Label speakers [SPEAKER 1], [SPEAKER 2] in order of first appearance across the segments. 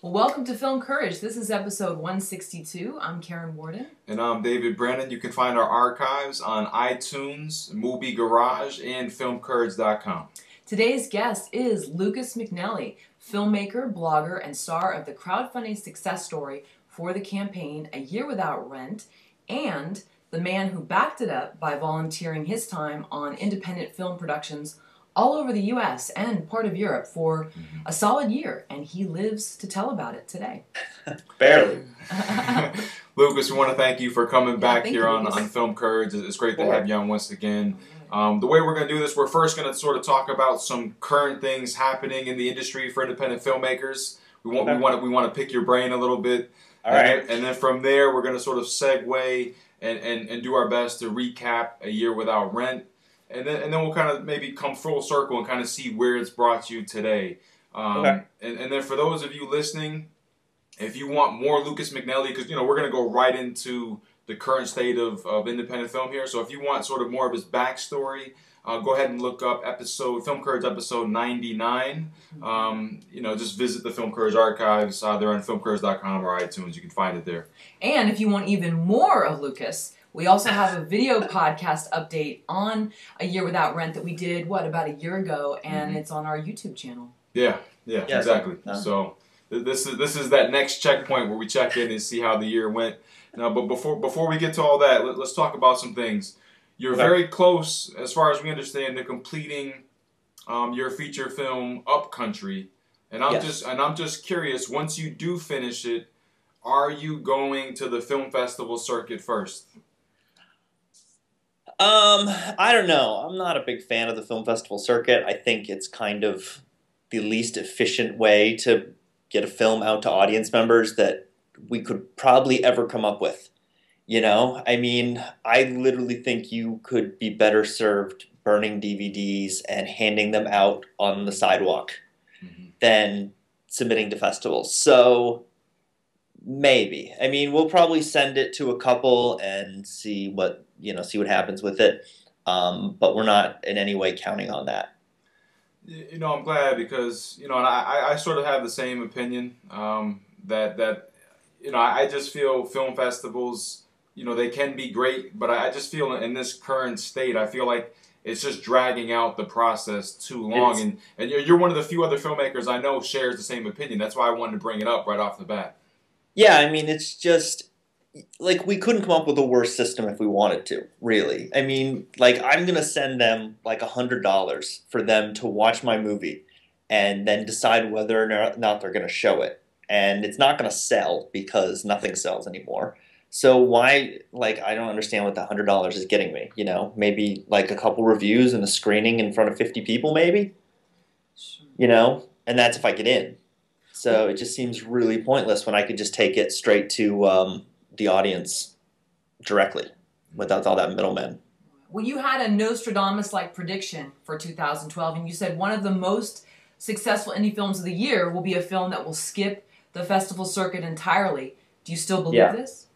[SPEAKER 1] Well, welcome to FilmCourage. This is episode 162. I'm Karen Warden.
[SPEAKER 2] And I'm David Brennan. You can find our archives on iTunes, Movie Garage, and filmcourage.com.
[SPEAKER 1] Today's guest is Lucas McNelly, filmmaker, blogger, and star of the crowdfunding success story for the campaign A Year Without Rent, and the man who backed it up by volunteering his time on independent film productions all over the U.S. and part of Europe for a solid year, and he lives to tell about it today.
[SPEAKER 3] Barely.
[SPEAKER 2] Lucas, we want to thank you for coming back here on FilmCourage. It's great to have you on once again. The way we're going to do this, we're first going to sort of talk about some current things happening in the industry for independent filmmakers. We want to pick your brain a little bit.
[SPEAKER 3] All right.
[SPEAKER 2] And then from there, we're going to sort of segue and do our best to recap A Year Without Rent. And then we'll kind of maybe come full circle and kind of see where it's brought you today. And then for those of you listening, if you want more Lucas McNelly, because we're going to go right into the current state of independent film here. So if you want sort of more of his backstory, go ahead and look up FilmCourage episode 99. Just visit the FilmCourage archives. They're on filmcourage.com or iTunes. You can find it there.
[SPEAKER 1] And if you want even more of Lucas, we also have a video podcast update on A Year Without Rent that we did, about a year ago, and it's on our YouTube channel.
[SPEAKER 2] Yeah, exactly. So this is that next checkpoint where we check in and see how the year went. Now, but before we get to all that, let's talk about some things. You're very close, as far as we understand, to completing your feature film Upcountry, and I'm just curious. Once you do finish it, are you going to the film festival circuit first?
[SPEAKER 3] I don't know. I'm not a big fan of the film festival circuit. I think it's kind of the least efficient way to get a film out to audience members that we could probably ever come up with. I mean, I literally think you could be better served burning DVDs and handing them out on the sidewalk than submitting to festivals. So maybe. I mean, we'll probably send it to a couple and see what happens with it. But we're not in any way counting on that.
[SPEAKER 2] I'm glad because, and I sort of have the same opinion that I just feel film festivals, they can be great, but I just feel in this current state, I feel like it's just dragging out the process too long. And you're one of the few other filmmakers I know shares the same opinion. That's why I wanted to bring it up right off the bat.
[SPEAKER 3] Yeah, I mean, it's just, like, we couldn't come up with a worse system if we wanted to, really. I mean, like, I'm going to send them, like, $100 for them to watch my movie and then decide whether or not they're going to show it. And it's not going to sell because nothing sells anymore. So why, like, I don't understand what the $100 is getting me, Maybe, like, a couple reviews and a screening in front of 50 people, maybe? And that's if I get in. So it just seems really pointless when I could just take it straight to the audience directly without all that middleman.
[SPEAKER 1] Well, you had a Nostradamus-like prediction for 2012, and you said one of the most successful indie films of the year will be a film that will skip the festival circuit entirely. Do you still believe this?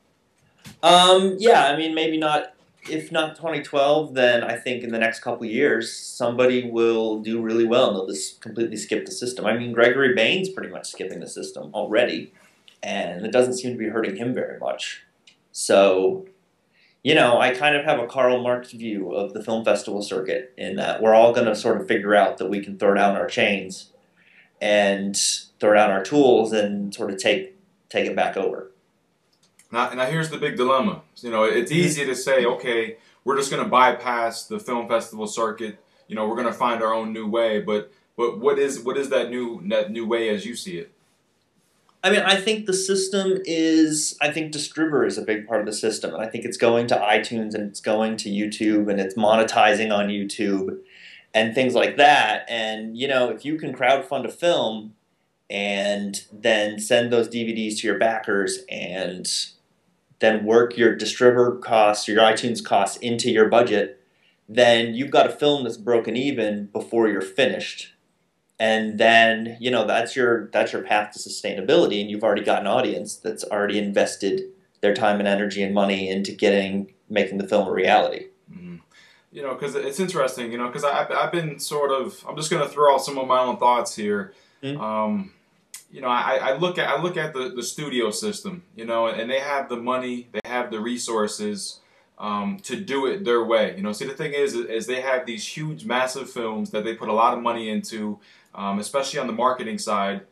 [SPEAKER 3] Yeah, I mean, maybe not. If not 2012, then I think in the next couple of years, somebody will do really well and they'll just completely skip the system. I mean, Gregory Bain's pretty much skipping the system already, and it doesn't seem to be hurting him very much. So, I kind of have a Karl Marx view of the film festival circuit in that we're all going to sort of figure out that we can throw down our chains and throw down our tools and sort of take it back over.
[SPEAKER 2] Now here's the big dilemma. It's easy to say, okay, we're just going to bypass the film festival circuit. We're going to find our own new way. But what is that new way as you see it?
[SPEAKER 3] I mean, I think the system is. I think distributor is a big part of the system, and I think it's going to iTunes and it's going to YouTube and it's monetizing on YouTube and things like that. And if you can crowdfund a film and then send those DVDs to your backers and then work your distributor costs, your iTunes costs into your budget, then you've got a film that's broken even before you're finished. And then, that's your path to sustainability, and you've already got an audience that's already invested their time and energy and money into making the film a reality.
[SPEAKER 2] Because it's interesting, because I've been I'm just going to throw out some of my own thoughts here. I look at the studio system, and they have the money, they have the resources to do it their way. See, the thing is they have these huge, massive films that they put a lot of money into, especially on the marketing side,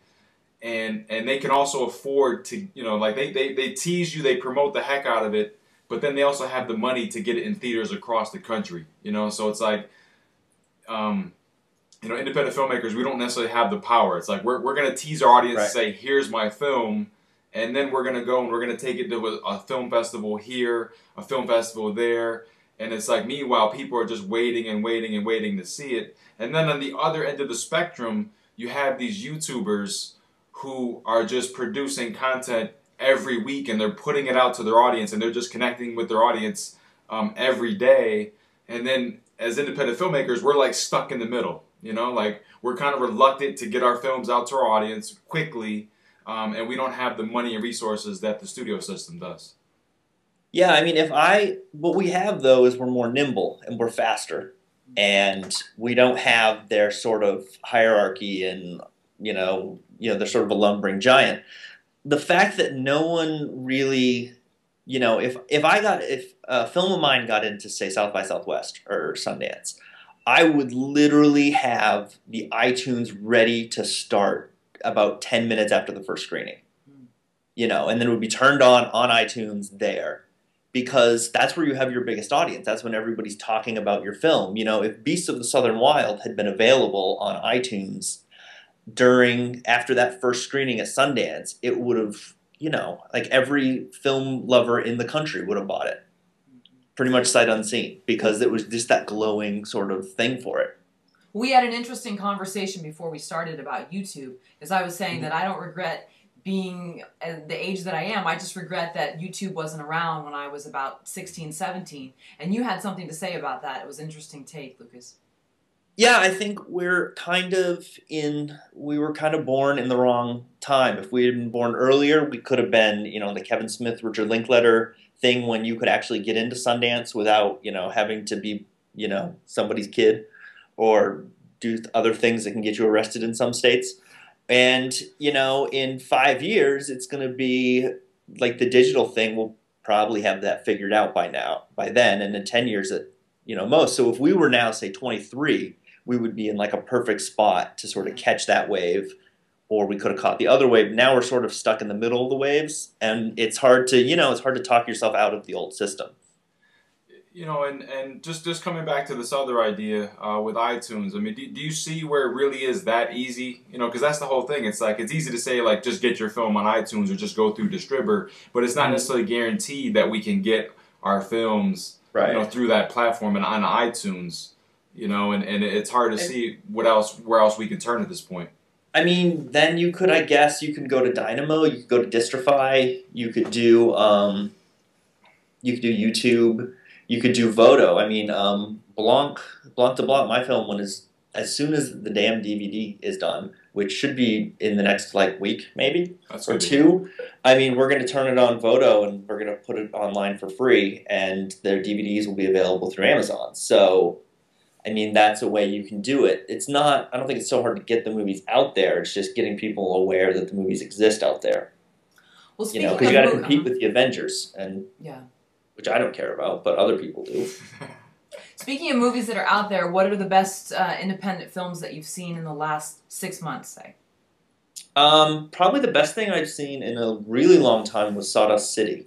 [SPEAKER 2] and they can also afford to, like they tease you, they promote the heck out of it, but then they also have the money to get it in theaters across the country. So it's like, independent filmmakers, we don't necessarily have the power. It's like we're going to tease our audience and say, here's my film, and then we're going to go and we're going to take it to a film festival here, a film festival there, and it's like, meanwhile, people are just waiting and waiting and waiting to see it. And then on the other end of the spectrum, you have these YouTubers who are just producing content every week, and they're putting it out to their audience, and they're just connecting with their audience every day. And then as independent filmmakers, we're like stuck in the middle. Like we're kind of reluctant to get our films out to our audience quickly, and we don't have the money and resources that the studio system does.
[SPEAKER 3] Yeah, I mean, what we have though is we're more nimble and we're faster, and we don't have their sort of hierarchy, and they're sort of a lumbering giant. The fact that no one really, if a film of mine got into, say, South by Southwest or Sundance, I would literally have the iTunes ready to start about 10 minutes after the first screening, and then it would be turned on iTunes there, because that's where you have your biggest audience. That's when everybody's talking about your film. If Beasts of the Southern Wild had been available on iTunes after that first screening at Sundance, it would have, like every film lover in the country would have bought it. Pretty much sight unseen, because it was just that glowing sort of thing for it.
[SPEAKER 1] We had an interesting conversation before we started about YouTube, as I was saying that I don't regret being at the age that I am. I just regret that YouTube wasn't around when I was about 16, 17. And you had something to say about that. It was an interesting take, Lucas.
[SPEAKER 3] Yeah, I think we were kind of born in the wrong time. If we had been born earlier, we could have been, the Kevin Smith, Richard Linklater thing, when you could actually get into Sundance without, having to be, somebody's kid or do other things that can get you arrested in some states. And, in 5 years, it's going to be like the digital thing. We'll probably have that figured out by then, and in 10 years at, most. So if we were now, say, 23, we would be in like a perfect spot to sort of catch that wave, or we could have caught the other wave. Now we're sort of stuck in the middle of the waves, and it's hard to talk yourself out of the old system.
[SPEAKER 2] And just coming back to this other idea with iTunes, I mean, do you see where it really is that easy? Because that's the whole thing. It's like, it's easy to say, like, just get your film on iTunes or just go through distributor, but it's not necessarily guaranteed that we can get our films, through that platform and on iTunes, and it's hard to see where else we can turn at this point.
[SPEAKER 3] I mean, then you could go to Dynamo, you could go to Distrify, you could do YouTube, you could do Voto. I mean, Blanc de Blanc, my film, one is, as soon as the damn DVD is done, which should be in the next week maybe, or two. I mean, we're going to turn it on Voto, and we're going to put it online for free, and their DVDs will be available through Amazon. So, I mean, that's a way you can do it. I don't think it's so hard to get the movies out there. It's just getting people aware that the movies exist out there.
[SPEAKER 1] Well,
[SPEAKER 3] because you got to compete with the Avengers, and which I don't care about, but other people do.
[SPEAKER 1] Speaking of movies that are out there, what are the best independent films that you've seen in the last 6 months, say?
[SPEAKER 3] Probably the best thing I've seen in a really long time was Sawdust City,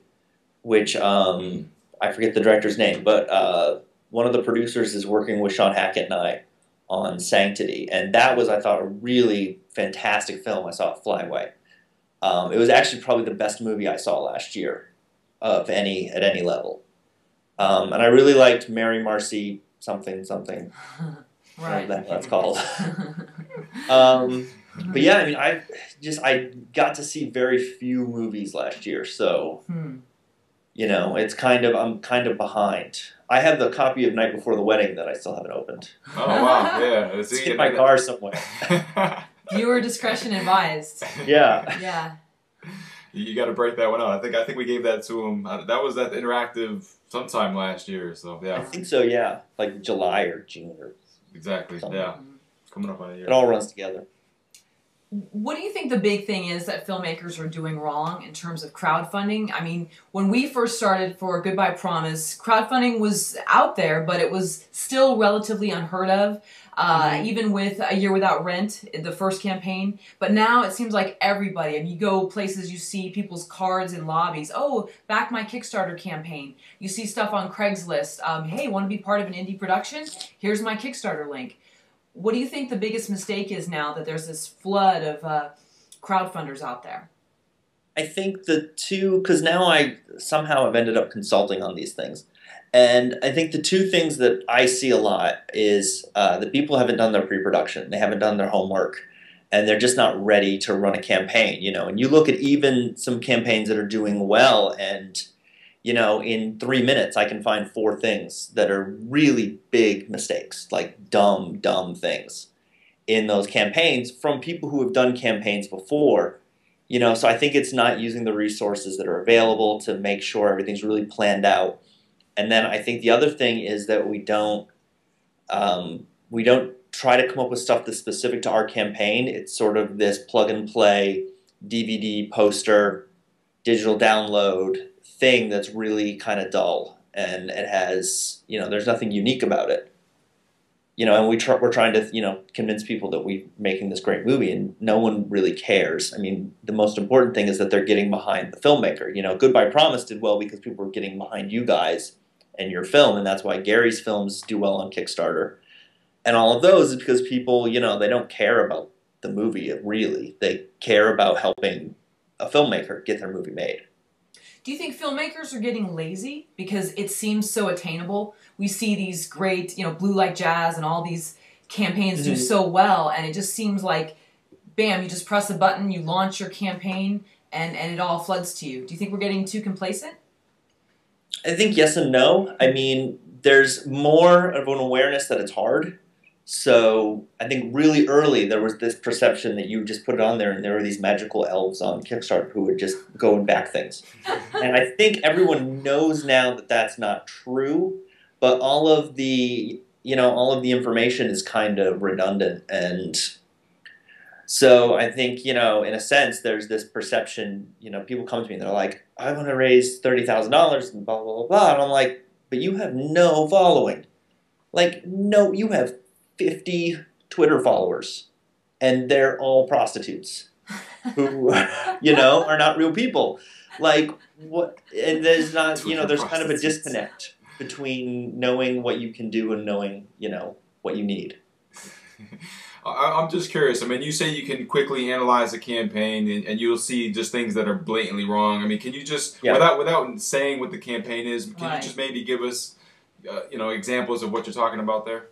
[SPEAKER 3] which I forget the director's name, but one of the producers is working with Sean Hackett and I on Sanctity, and that was, I thought, a really fantastic film. I saw it Flyway. It was actually probably the best movie I saw last year at any level. And I really liked Mary Marcy something.
[SPEAKER 1] Right.
[SPEAKER 3] That's called. But yeah, I mean, I got to see very few movies last year, so I'm kind of behind. I have the copy of Night Before the Wedding that I still haven't opened.
[SPEAKER 2] Oh wow, yeah.
[SPEAKER 3] It's in my car somewhere.
[SPEAKER 1] Viewer discretion advised.
[SPEAKER 3] Yeah.
[SPEAKER 1] Yeah.
[SPEAKER 2] You got to break that one out. I think we gave that to him. That was that interactive sometime last year. So yeah.
[SPEAKER 3] I think so. Yeah, like July or June or
[SPEAKER 2] exactly.
[SPEAKER 3] something.
[SPEAKER 2] Yeah, coming up on a year.
[SPEAKER 3] It all runs together.
[SPEAKER 1] What do you think the big thing is that filmmakers are doing wrong in terms of crowdfunding? I mean, when we first started for Goodbye Promise, crowdfunding was out there, but it was still relatively unheard of, even with A Year Without Rent, the first campaign. But now it seems like everybody, and you go places, you see people's cards in lobbies. Oh, back my Kickstarter campaign. You see stuff on Craigslist. Hey, want to be part of an indie production? Here's my Kickstarter link. What do you think the biggest mistake is now that there's this flood of crowdfunders out there?
[SPEAKER 3] I think the two, because now I somehow have ended up consulting on these things. And I think the two things that I see a lot is that people haven't done their pre-production. They haven't done their homework. And they're just not ready to run a campaign, you know. And you look at even some campaigns that are doing well, and you know, in 3 minutes, I can find 4 things that are really big mistakes, like dumb things in those campaigns from people who have done campaigns before. You know, so I think it's not using the resources that are available to make sure everything's really planned out. And then I think the other thing is that we don't try to come up with stuff that's specific to our campaign. It's sort of this plug and play DVD, poster, digital download thing that's really kind of dull, and it has, you know, there's nothing unique about it, you know. And we're trying to, you know, convince people that we're making this great movie, and no one really cares. I mean, the most important thing is that they're getting behind the filmmaker. You know, Goodbye Promise did well because people were getting behind you guys and your film, and that's why Gary's films do well on Kickstarter. And all of those is because people, you know, they don't care about the movie really. They care about helping a filmmaker get their movie made.
[SPEAKER 1] Do you think filmmakers are getting lazy because it seems so attainable? We see these great, you know, Blue Like Jazz and all these campaigns do so well, and it just seems like, bam, you just press a button, you launch your campaign, and it all floods to you. Do you think we're getting too complacent?
[SPEAKER 3] I think yes and no. I mean, there's more of an awareness that it's hard. So I think really early there was this perception that you just put it on there and there were these magical elves on Kickstarter who would just go and back things. And I think everyone knows now that that's not true, but all of the, you know, all of the information is kind of redundant. And so I think, you know, in a sense, there's this perception, you know, people come to me and they're like, I want to raise $30,000 and blah, blah, blah, blah. And I'm like, but you have no following. Like, no, you have 50 Twitter followers, and they're all prostitutes who, you know, are not real people. Like, what? And there's not, you know, there's kind of a disconnect between knowing what you can do and knowing, you know, what you need.
[SPEAKER 2] I'm just curious. I mean, you say you can quickly analyze a campaign, and you'll see just things that are blatantly wrong. I mean, can you just, without saying what the campaign is, can you just maybe give us, you know, examples of what you're talking about there?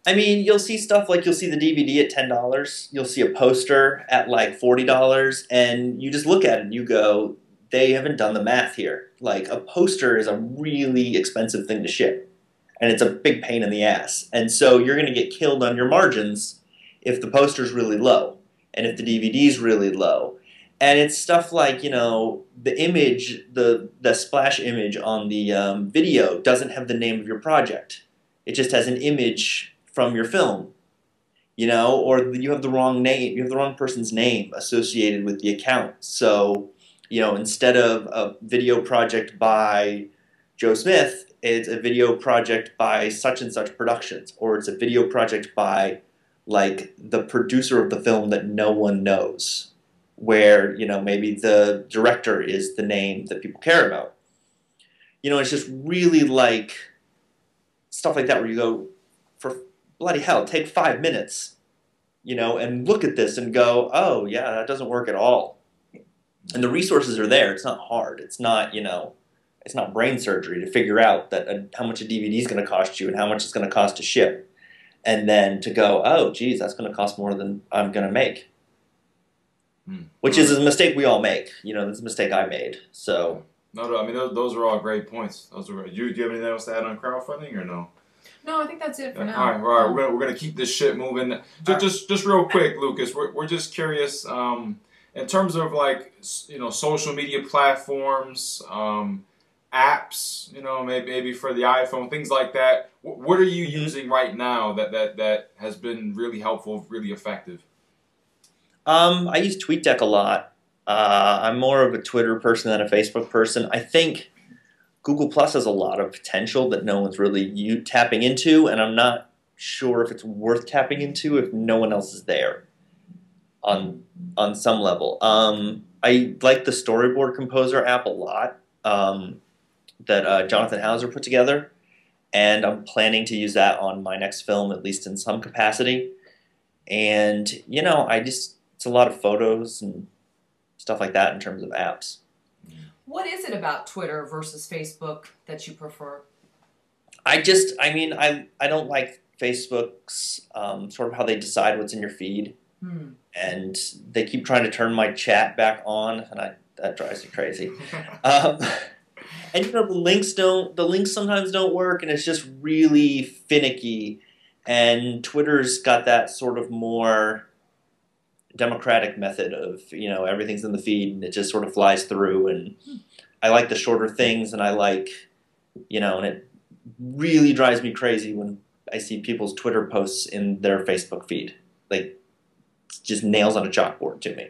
[SPEAKER 3] I mean, you'll see stuff like you'll see the DVD at $10. You'll see a poster at like $40, and you just look at it and you go, they haven't done the math here. Like, a poster is a really expensive thing to ship, and it's a big pain in the ass. And so you're going to get killed on your margins if the poster's really low and if the DVD's really low. And it's stuff like, you know, the image, the splash image on the video doesn't have the name of your project. It just has an image from your film, you know, or you have the wrong name, you have the wrong person's name associated with the account. So, you know, instead of a video project by Joe Smith, it's a video project by such and such productions, or it's a video project by, like, the producer of the film that no one knows, where, you know, maybe the director is the name that people care about. You know, it's just really like stuff like that where you go, for bloody hell, take 5 minutes, you know, and look at this and go, oh, yeah, that doesn't work at all. And the resources are there. It's not hard. It's not, you know, it's not brain surgery to figure out that how much a DVD is going to cost you and how much it's going to cost to ship. And then to go, oh, geez, that's going to cost more than I'm going to make. Which is a mistake we all make. You know, that's a mistake I made. So.
[SPEAKER 2] No, I mean, those are all great points. Those are great. Do you have anything else to add on crowdfunding or no?
[SPEAKER 1] No, I think that's it for now.
[SPEAKER 2] All right. We're gonna keep this shit moving. Just real quick, Lucas. We're just curious. In terms of, like, you know, social media platforms, apps, you know, maybe for the iPhone, things like that. What are you using right now that has been really helpful, really effective?
[SPEAKER 3] I use TweetDeck a lot. I'm more of a Twitter person than a Facebook person. I think Google Plus has a lot of potential that no one's really tapping into, and I'm not sure if it's worth tapping into if no one else is there on some level. I like the Storyboard Composer app a lot that Jonathan Hauser put together, and I'm planning to use that on my next film, at least in some capacity. And, you know, it's a lot of photos and stuff like that in terms of apps.
[SPEAKER 1] What is it about Twitter versus Facebook that you prefer?
[SPEAKER 3] I don't like Facebook's sort of how they decide what's in your feed. And they keep trying to turn my chat back on, and that drives me crazy. And you know, the links sometimes don't work, and it's just really finicky. And Twitter's got that sort of more democratic method of, you know, everything's in the feed and it just sort of flies through. And I like the shorter things, and I like, you know, and it really drives me crazy when I see people's Twitter posts in their Facebook feed. Like, it's just nails on a chalkboard to me.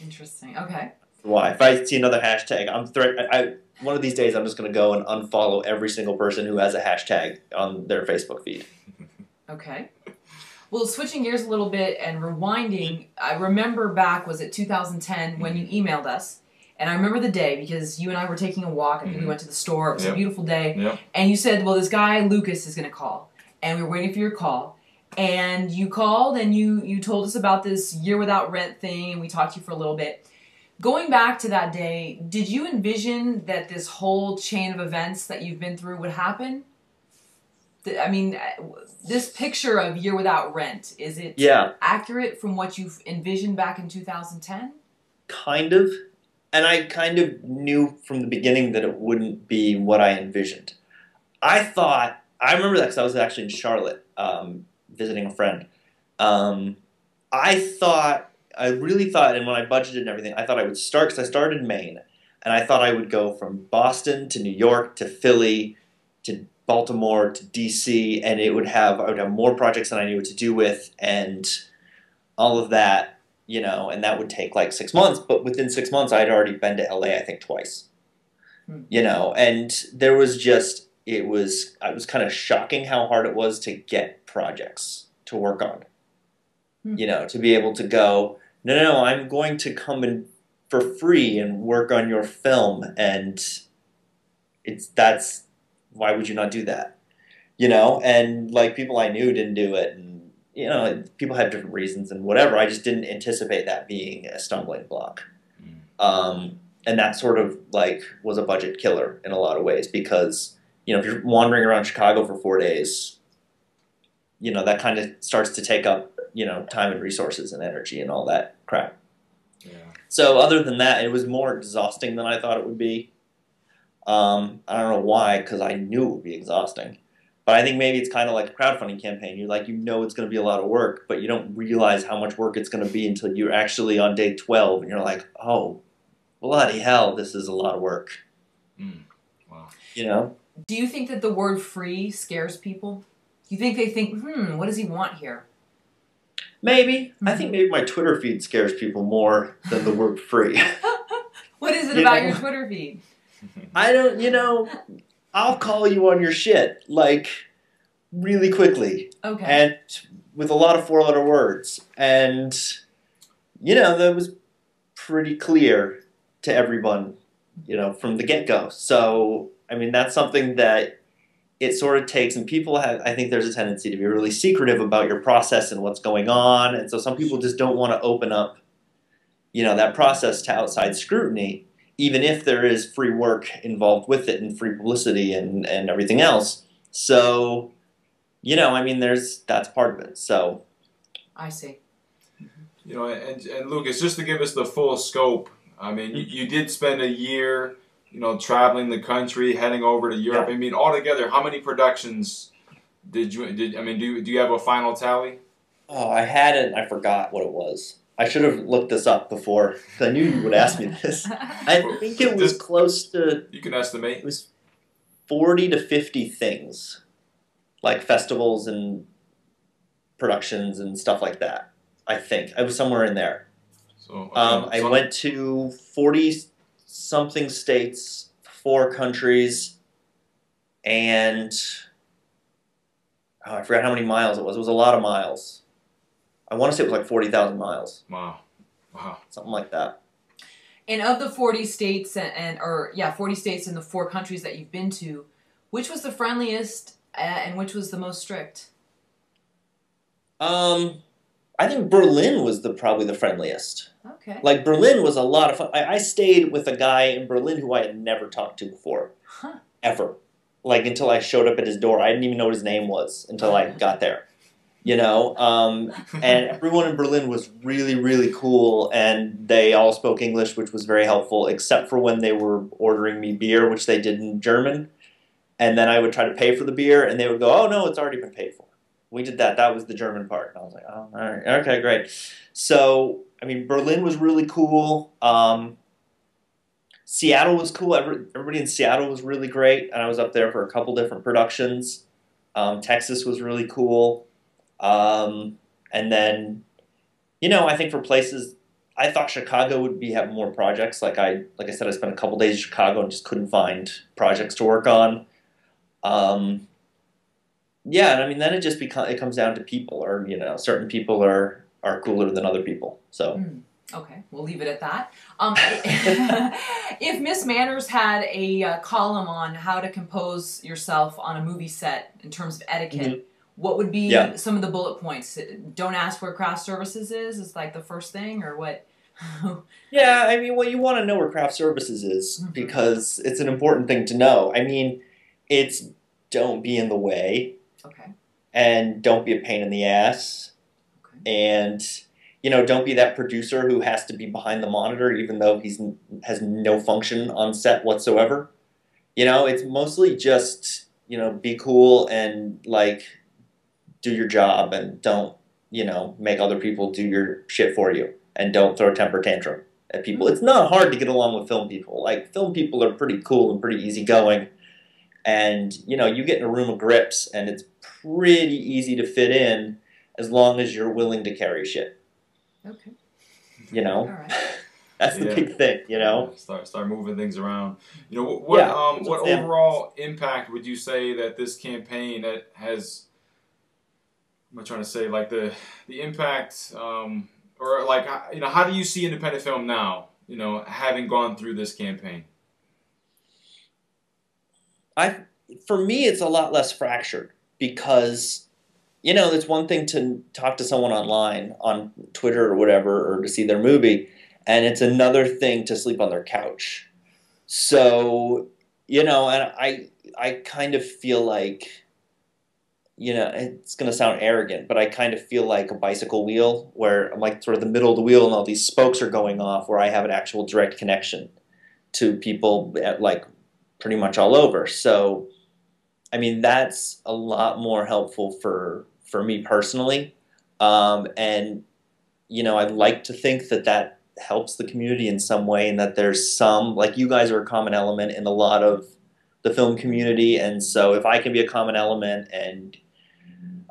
[SPEAKER 1] Interesting. Okay.
[SPEAKER 3] Why? If I see another hashtag, one of these days I'm just going to go and unfollow every single person who has a hashtag on their Facebook feed.
[SPEAKER 1] Okay. Well, switching gears a little bit and rewinding, I remember back, was it 2010, when you emailed us? And I remember the day because you and I were taking a walk. I think we went to the store. It was a beautiful day. And you said, well, this guy, Lucas, is going to call. And we were waiting for your call. And you called and you told us about this year without rent thing. And we talked to you for a little bit. Going back to that day, did you envision that this whole chain of events that you've been through would happen? I mean, this picture of year without rent, is it accurate from what you've envisioned back in 2010?
[SPEAKER 3] Kind of. And I kind of knew from the beginning that it wouldn't be what I envisioned. I remember that because I was actually in Charlotte visiting a friend. I really thought, and when I budgeted and everything, I thought I would start, because I started in Maine, and I thought I would go from Boston to New York to Philly to Baltimore to DC, and I would have more projects than I knew what to do with, and all of that, you know, and that would take like 6 months, but within 6 months I'd already been to LA, I think twice. You know, and there was just, it was kind of shocking how hard it was to get projects to work on. You know, to be able to go, no, I'm going to come in for free and work on your film, and why would you not do that? You know, and like people I knew didn't do it, and you know, people have different reasons and whatever. I just didn't anticipate that being a stumbling block. And that sort of like was a budget killer in a lot of ways, because, you know, if you're wandering around Chicago for 4 days, you know, that kind of starts to take up, you know, time and resources and energy and all that crap. So other than that, it was more exhausting than I thought it would be. I don't know why, because I knew it would be exhausting. But I think maybe it's kind of like a crowdfunding campaign. You're like, you know it's going to be a lot of work, but you don't realize how much work it's going to be until you're actually on day 12, and you're like, oh, bloody hell, this is a lot of work.
[SPEAKER 2] Wow.
[SPEAKER 3] You know?
[SPEAKER 1] Do you think that the word free scares people? Do you think they think, what does he want here?
[SPEAKER 3] Maybe. I think maybe my Twitter feed scares people more than the word free.
[SPEAKER 1] What is it about your Twitter feed?
[SPEAKER 3] I don't, you know, I'll call you on your shit, like, really quickly.
[SPEAKER 1] Okay.
[SPEAKER 3] And with a lot of 4-letter words. And, you know, that was pretty clear to everyone, you know, from the get-go. So, I mean, that's something that it sort of takes, and people have, I think there's a tendency to be really secretive about your process and what's going on, and so some people just don't want to open up, you know, that process to outside scrutiny, even if there is free work involved with it and free publicity and everything else. So, you know, I mean, that's part of it, so.
[SPEAKER 1] I see.
[SPEAKER 2] You know, and Lucas, just to give us the full scope, I mean, you did spend a year, you know, traveling the country, heading over to Europe. Yeah. I mean, altogether, how many productions do you have a final tally?
[SPEAKER 3] Oh, I had it, and I forgot what it was. I should have looked this up before, because I knew you would ask me this. I think it was close to...
[SPEAKER 2] You can estimate.
[SPEAKER 3] It was 40 to 50 things, like festivals and productions and stuff like that. I think. I was somewhere in there.
[SPEAKER 2] So,
[SPEAKER 3] I went to 40-something states, 4 countries, and I forgot how many miles it was. It was a lot of miles. I want to say it was like 40,000 miles.
[SPEAKER 2] Wow.
[SPEAKER 3] Something like that.
[SPEAKER 1] And of the 40 states 40 states in the 4 countries that you've been to, which was the friendliest and which was the most strict?
[SPEAKER 3] I think Berlin was probably the friendliest.
[SPEAKER 1] Okay.
[SPEAKER 3] Like, Berlin was a lot of fun. I stayed with a guy in Berlin who I had never talked to before.
[SPEAKER 1] Huh.
[SPEAKER 3] Ever. Like, until I showed up at his door. I didn't even know what his name was until I got there. You know? And everyone in Berlin was really, really cool, and they all spoke English, which was very helpful, except for when they were ordering me beer, which they did in German. And then I would try to pay for the beer, and they would go, "Oh, no, it's already been paid for." We did that. That was the German part. And I was like, "Oh, all right. Okay, great." So, I mean, Berlin was really cool. Seattle was cool. Everybody in Seattle was really great. And I was up there for a couple different productions. Texas was really cool. And then, you know, I think for places, I thought Chicago would have more projects. Like I said, I spent a couple days in Chicago and just couldn't find projects to work on. Yeah, and I mean, then it comes down to people, or, you know, certain people are cooler than other people. So.
[SPEAKER 1] Okay, we'll leave it at that. If Miss Manners had a column on how to compose yourself on a movie set in terms of etiquette, what would be some of the bullet points? Don't ask where craft services is like the first thing, or what?
[SPEAKER 3] Yeah, I mean, well, you want to know where craft services is because it's an important thing to know. I mean, it's don't be in the way.
[SPEAKER 1] Okay.
[SPEAKER 3] And don't be a pain in the ass. Okay. And, you know, don't be that producer who has to be behind the monitor even though has no function on set whatsoever. You know, it's mostly just, you know, be cool and, like, do your job and don't, you know, make other people do your shit for you. And don't throw a temper tantrum at people. It's not hard to get along with film people. Like, film people are pretty cool and pretty easygoing. And, you know, you get in a room of grips, and it's pretty easy to fit in as long as you're willing to carry shit.
[SPEAKER 1] Okay.
[SPEAKER 3] You know?
[SPEAKER 1] All right.
[SPEAKER 3] That's the big thing, you know?
[SPEAKER 2] Start moving things around. You know, what overall impact would you say that this campaign that has, I'm trying to say, like, the impact, or, like, you know, how do you see independent film now, you know, having gone through this campaign?
[SPEAKER 3] For me, it's a lot less fractured because, you know, it's one thing to talk to someone online on Twitter or whatever, or to see their movie, and it's another thing to sleep on their couch. So, you know, and I kind of feel like, you know, it's going to sound arrogant, but I kind of feel like a bicycle wheel where I'm like sort of the middle of the wheel and all these spokes are going off, where I have an actual direct connection to people at, like, pretty much all over. So, I mean, that's a lot more helpful for me personally. And, you know, I'd like to think that helps the community in some way, and that there's some, like, you guys are a common element in a lot of the film community. And so if I can be a common element and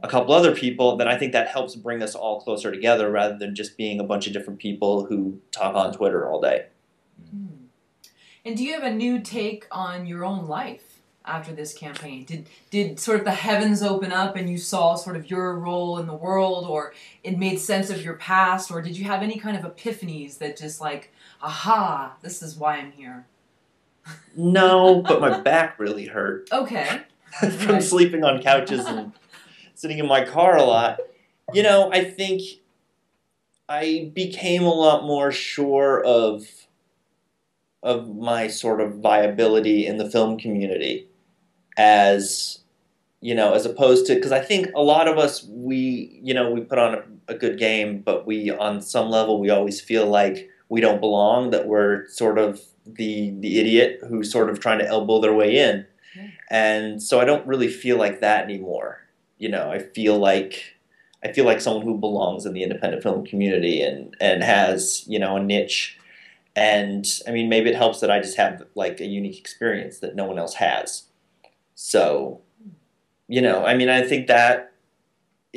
[SPEAKER 3] a couple other people, then I think that helps bring us all closer together rather than just being a bunch of different people who talk on Twitter all day.
[SPEAKER 1] And do you have a new take on your own life after this campaign? Did sort of the heavens open up and you saw sort of your role in the world, or it made sense of your past, or did you have any kind of epiphanies that just like, aha, this is why I'm here?
[SPEAKER 3] No, but my back really hurt.
[SPEAKER 1] Okay.
[SPEAKER 3] From sleeping on couches and sitting in my car a lot. You know, I think I became a lot more sure of my sort of viability in the film community, as, you know, as opposed to, because I think a lot of us, we put on a good game, but we, on some level, we always feel like we don't belong, that we're sort of the idiot who's sort of trying to elbow their way in. And so I don't really feel like that anymore. You know, I feel like someone who belongs in the independent film community and has, you know, a niche. And, I mean, maybe it helps that I just have, like, a unique experience that no one else has. So, you know, I mean, I think that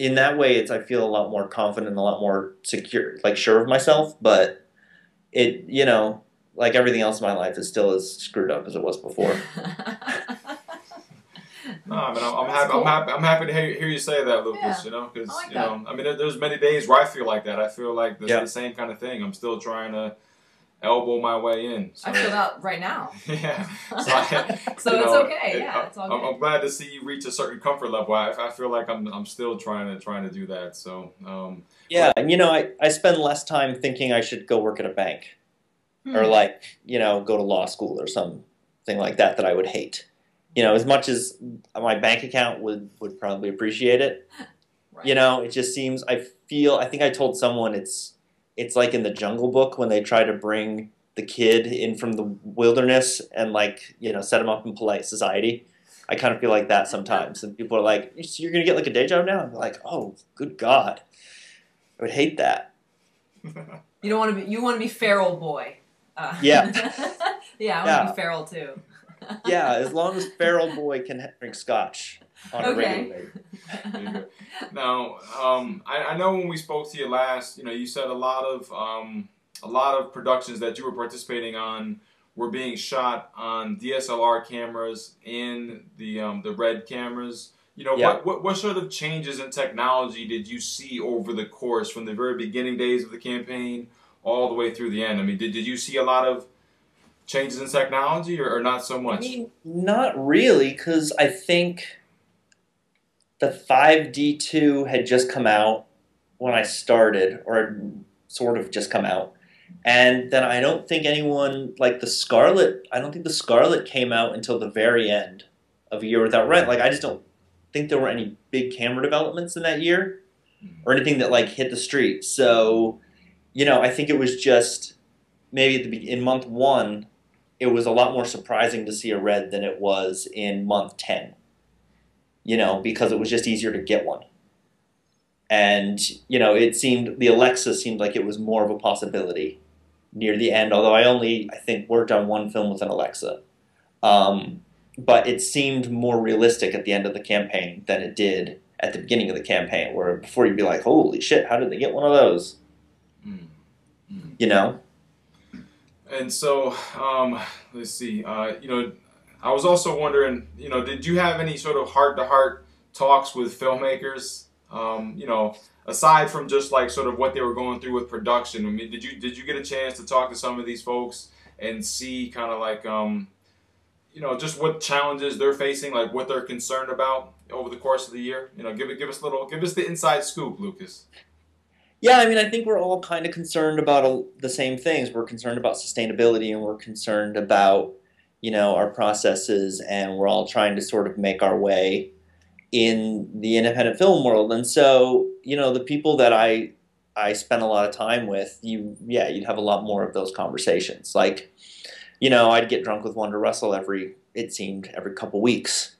[SPEAKER 3] in that way, it's I feel a lot more confident, a lot more secure, like sure of myself. But it, you know, like everything else in my life, is still as screwed up as it was before.
[SPEAKER 2] No, I mean, I'm happy to hear you say that, Lucas.
[SPEAKER 1] Yeah,
[SPEAKER 2] you know, because
[SPEAKER 1] I like
[SPEAKER 2] you
[SPEAKER 1] that.
[SPEAKER 2] know, I mean, there's many days where I feel like that. I feel like the same kind of thing. I'm still trying to elbow my way in. So.
[SPEAKER 1] I feel that right now.
[SPEAKER 2] Yeah.
[SPEAKER 1] So it's okay. Yeah, it's all good.
[SPEAKER 2] I'm glad to see you reach a certain comfort level. I feel like I'm still trying to do that. So.
[SPEAKER 3] Yeah, and you know, I spend less time thinking I should go work at a bank, or like, you know, go to law school or something like that I would hate. You know, as much as my bank account would probably appreciate it. Right. You know, it just seems, I think I told someone it's like in the Jungle Book when they try to bring the kid in from the wilderness and, like, you know, set him up in polite society. I kind of feel like that sometimes. And people are like, you're going to get like a day job now? I'm like, oh, good God. I would hate that.
[SPEAKER 1] You want to be feral boy.
[SPEAKER 3] Yeah.
[SPEAKER 1] Yeah, I want to be feral too.
[SPEAKER 3] Yeah, as long as feral boy can drink scotch on a regular basis.
[SPEAKER 2] Now, I know when we spoke to you last, you know, you said a lot of productions that you were participating on were being shot on DSLR cameras and the RED cameras. You know, what sort of changes in technology did you see over the course from the very beginning days of the campaign all the way through the end? I mean, did you see a lot of changes in technology or not so much?
[SPEAKER 3] I mean, not really, because I think the 5D2 had just come out when I started, or sort of just come out. And then I don't think anyone, like the Scarlet came out until the very end of A Year Without Rent. Like, I just don't think there were any big camera developments in that year or anything that, like, hit the street. So, you know, I think it was just maybe in month 1, it was a lot more surprising to see a RED than it was in month 10, you know, because it was just easier to get one. And, you know, the Alexa seemed like it was more of a possibility near the end, although I think, worked on one film with an Alexa. But it seemed more realistic at the end of the campaign than it did at the beginning of the campaign, where before you'd be like, holy shit, how did they get one of those? You know?
[SPEAKER 2] And so, let's see, you know, I was also wondering, you know, did you have any sort of heart-to-heart talks with filmmakers, you know, aside from just like sort of what they were going through with production? I mean, did you get a chance to talk to some of these folks and see kind of like, you know, just what challenges they're facing, like what they're concerned about over the course of the year? You know, give us the inside scoop, Lucas.
[SPEAKER 3] Yeah, I mean, I think we're all kind of concerned about the same things. We're concerned about sustainability, and we're concerned about, you know, our processes, and we're all trying to sort of make our way in the independent film world. And so, you know, the people that I spent a lot of time with, you'd have a lot more of those conversations. Like, you know, I'd get drunk with Wanda Russell every couple weeks.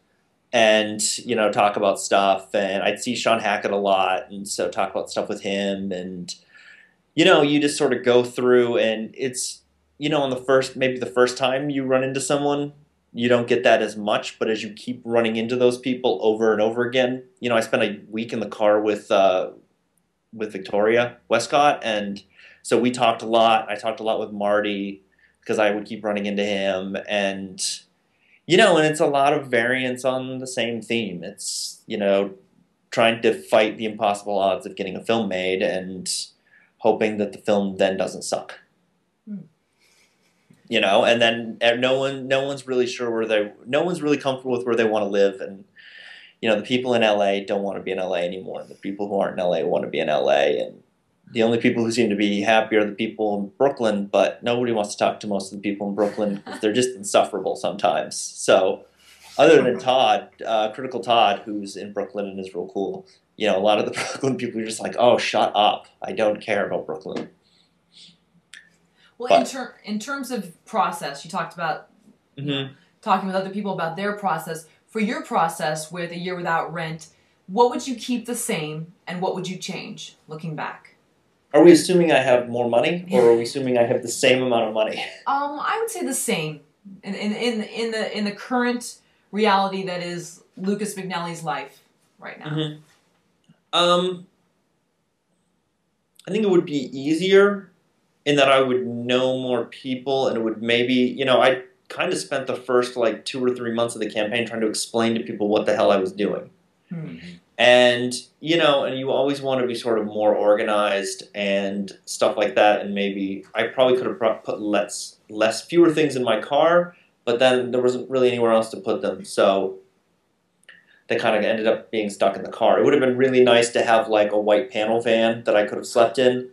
[SPEAKER 3] And, you know, talk about stuff, and I'd see Sean Hackett a lot, and so talk about stuff with him, and, you know, you just sort of go through, and it's, you know, maybe the first time you run into someone, you don't get that as much, but as you keep running into those people over and over again, you know, I spent a week in the car with Victoria Westcott, and so we talked a lot. I talked a lot with Marty, because I would keep running into him, and, you know, and it's a lot of variance on the same theme. It's, you know, trying to fight the impossible odds of getting a film made and hoping that the film then doesn't suck. You know, and then no one's really sure no one's really comfortable with where they want to live. And, you know, the people in LA don't want to be in LA anymore. The people who aren't in LA want to be in LA. And the only people who seem to be happy are the people in Brooklyn, but nobody wants to talk to most of the people in Brooklyn because they're just insufferable sometimes. So other than Todd, Critical Todd, who's in Brooklyn and is real cool, you know, a lot of the Brooklyn people are just like, oh, shut up. I don't care about Brooklyn.
[SPEAKER 1] Well, in terms of process, you talked about talking with other people about their process. For your process with A Year Without Rent, what would you keep the same and what would you change looking back?
[SPEAKER 3] Are we assuming I have more money, or are we assuming I have the same amount of money?
[SPEAKER 1] I would say the same. In the current reality that is Lucas McNelly's life right now.
[SPEAKER 3] Um, I think it would be easier in that I would know more people, and it would maybe, I kind of spent the first like 2 or 3 months of the campaign trying to explain to people what the hell I was doing.
[SPEAKER 1] Mm-hmm.
[SPEAKER 3] And, and you always want to be sort of more organized and stuff like that. And maybe I probably could have put fewer things in my car, but then there wasn't really anywhere else to put them. So they kind of ended up being stuck in the car. It would have been really nice to have like a white panel van that I could have slept in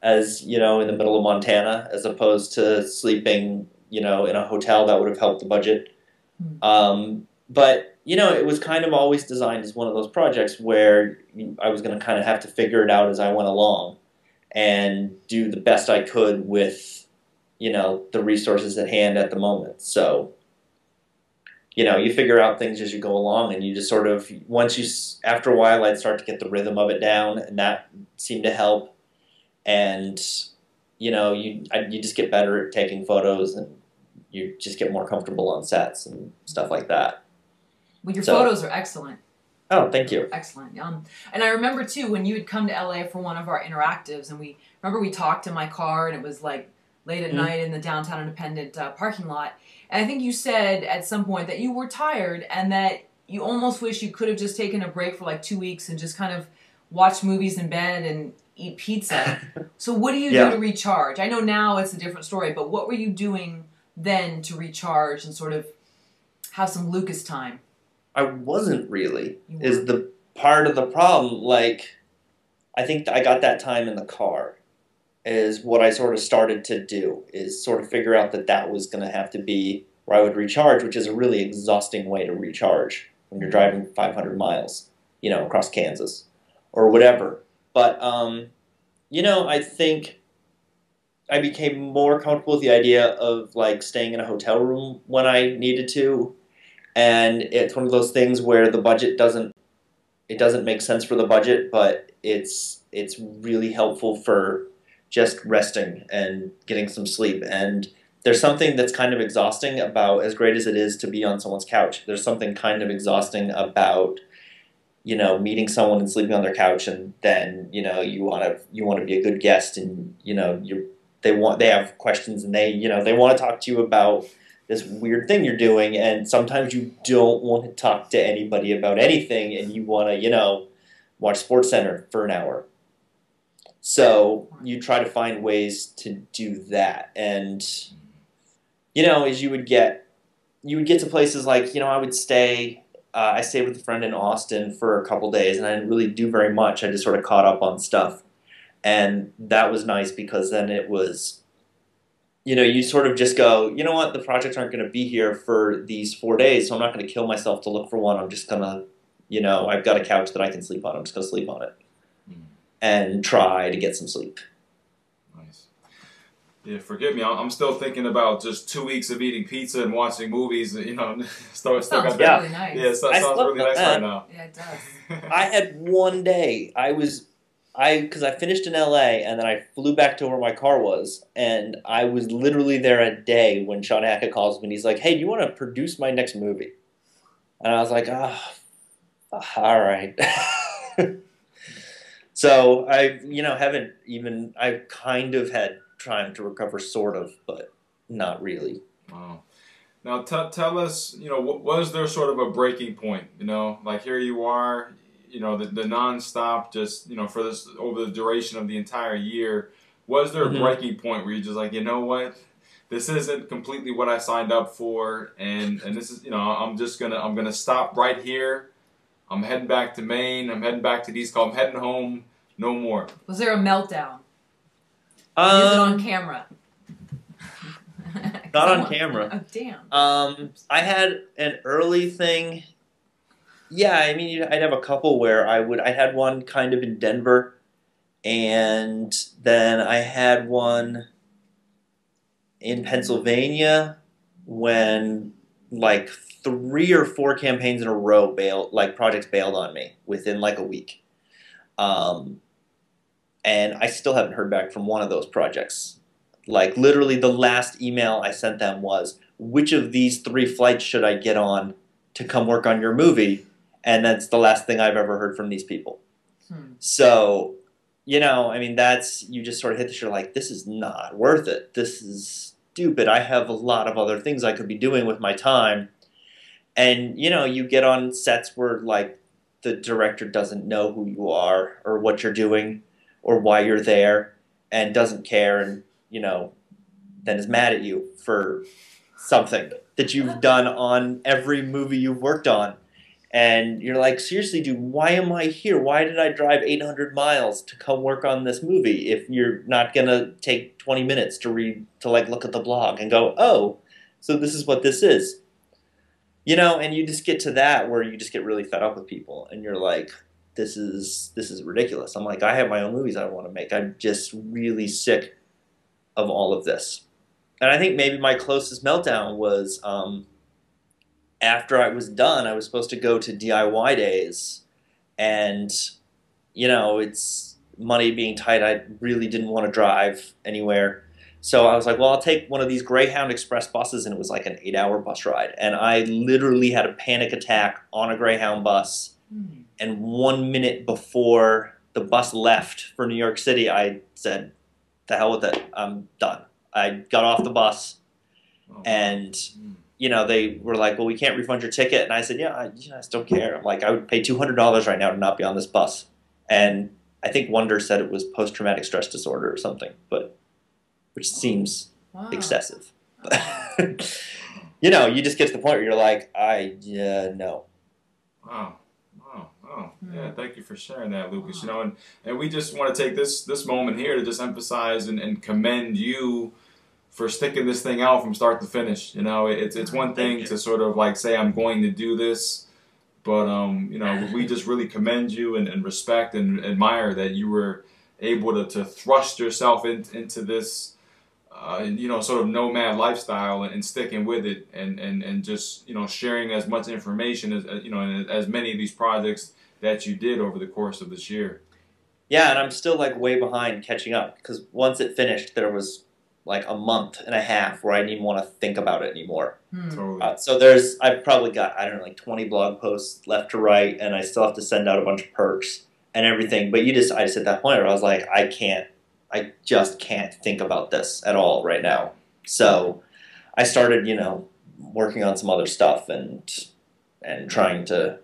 [SPEAKER 3] as, in the middle of Montana, as opposed to sleeping, in a hotel. That would have helped the budget. But, it was kind of always designed as one of those projects where I was going to kind of have to figure it out as I went along and do the best I could with, the resources at hand at the moment. So, you figure out things as you go along, and you just sort of, after a while, I'd start to get the rhythm of it down, and that seemed to help. And, you just get better at taking photos, and you just get more comfortable on sets and stuff like that.
[SPEAKER 1] Well, your photos are excellent.
[SPEAKER 3] Oh, thank you.
[SPEAKER 1] Excellent. And I remember, too, when you had come to LA for one of our interactives, and we talked in my car, and it was like late at night in the downtown Independent parking lot. And I think you said at some point that you were tired and that you almost wish you could have just taken a break for like 2 weeks and just kind of watched movies in bed and eat pizza. So what do you do to recharge? I know now it's a different story, but what were you doing then to recharge and sort of have some Lucas time?
[SPEAKER 3] I wasn't really, is the part of the problem. Like, I think I got that time in the car is what I sort of started to do, is sort of figure out that was going to have to be where I would recharge, which is a really exhausting way to recharge when you're driving 500 miles, across Kansas or whatever. But, I think I became more comfortable with the idea of like staying in a hotel room when I needed to. And it's one of those things where the budget doesn't make sense for the budget, but it's really helpful for just resting and getting some sleep. And there's something that's kind of exhausting about, as great as it is to be on someone's couch, there's something kind of exhausting about, meeting someone and sleeping on their couch, and then, you want to be a good guest, and, they have questions, and they want to talk to you about this weird thing you're doing, and sometimes you don't want to talk to anybody about anything, and you want to, watch SportsCenter for an hour. So you try to find ways to do that. And, as you would get to places like, I stayed with a friend in Austin for a couple days, and I didn't really do very much. I just sort of caught up on stuff. And that was nice because then it was, you sort of just go, you know what, the projects aren't going to be here for these 4 days, so I'm not going to kill myself to look for one. I'm just going to, I've got a couch that I can sleep on. I'm just going to sleep on it and try to get some sleep.
[SPEAKER 2] Nice. Yeah, forgive me. I'm still thinking about just 2 weeks of eating pizza and watching movies. Still got that.
[SPEAKER 1] Really nice.
[SPEAKER 2] Yeah, it sounds really nice right now.
[SPEAKER 1] Yeah, it does.
[SPEAKER 3] I had one day. Because I finished in LA and then I flew back to where my car was, and I was literally there a day when Sean Hackett calls me and he's like, "Hey, do you want to produce my next movie?" And I was like, "Oh, all right." So I've kind of had time to recover, sort of, but not really.
[SPEAKER 2] Wow. Now tell us, was there sort of a breaking point? Like here you are, the nonstop, just for this over the duration of the entire year. Was there a breaking point where you're just like, you know what, this isn't completely what I signed up for, and this is, I'm gonna stop right here. I'm heading back to Maine. I'm heading back to the East Coast. I'm heading home. No more.
[SPEAKER 1] Was there a meltdown? Is it on camera?
[SPEAKER 3] Not on camera.
[SPEAKER 1] Oh, damn.
[SPEAKER 3] I had an early thing. Yeah, I mean, I'd have a couple where I had one kind of in Denver, and then I had one in Pennsylvania when like 3 or 4 campaigns in a row projects bailed on me within like a week. And I still haven't heard back from one of those projects. Like literally the last email I sent them was, which of these 3 flights should I get on to come work on your movie? And that's the last thing I've ever heard from these people. So, you know, I mean, you just sort of hit the shit like, this is not worth it. This is stupid. I have a lot of other things I could be doing with my time. And, you know, you get on sets where, like, the director doesn't know who you are or what you're doing or why you're there and doesn't care and, you know, then is mad at you for something that you've done on every movie you've worked on. And you're like, seriously, dude, why am I here? Why did I drive 800 miles to come work on this movie if you're not going to take 20 minutes to look at the blog and go, oh, so this is what this is. You know, and you just get to that where you just get really fed up with people and you're like, this is ridiculous. I'm like, I have my own movies I want to make. I'm just really sick of all of this. And I think maybe my closest meltdown was after I was done. I was supposed to go to DIY days, and you know, it's money being tight. I really didn't want to drive anywhere, so I was like, well, I'll take one of these Greyhound Express buses, and it was like an 8-hour bus ride, and I literally had a panic attack on a Greyhound bus. And 1 minute before the bus left for New York City, I said, "The hell with it, I'm done." I got off the bus, and you know, they were like, well, we can't refund your ticket. And I said, yeah, I just don't care. I'm like, I would pay $200 right now to not be on this bus. And I think Wonder said it was post-traumatic stress disorder or something, which seems excessive. You know, you just get to the point where you're like, no.
[SPEAKER 2] Wow. Yeah, thank you for sharing that, Lucas. You know, and we just want to take this moment here to just emphasize and commend you for sticking this thing out from start to finish. You know, it's one thing to sort of like say, I'm going to do this, but you know, we just really commend you and respect and admire that you were able to thrust yourself into this you know, sort of nomad lifestyle and sticking with it and just, you know, sharing as much information as you know, and as many of these projects that you did over the course of this year.
[SPEAKER 3] Yeah, and I'm still like way behind catching up because once it finished, there was like a month and a half where I didn't even want to think about it anymore.
[SPEAKER 2] Totally.
[SPEAKER 3] So I've probably got, I don't know, like 20 blog posts left to write, and I still have to send out a bunch of perks and everything. But I just at that point where I was like, I just can't think about this at all right now. So I started, you know, working on some other stuff and trying to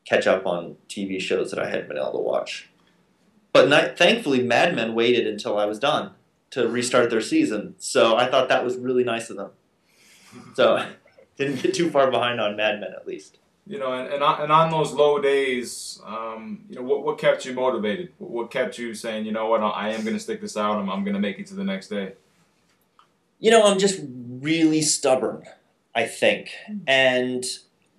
[SPEAKER 3] catch up on TV shows that I hadn't been able to watch. But thankfully, Mad Men waited until I was done to restart their season. So I thought that was really nice of them. So didn't get too far behind on Mad Men, at least.
[SPEAKER 2] You know, and on those low days, you know, what kept you motivated? What kept you saying, you know what, I am going to stick this out. I'm going to make it to the next day.
[SPEAKER 3] You know, I'm just really stubborn, I think. And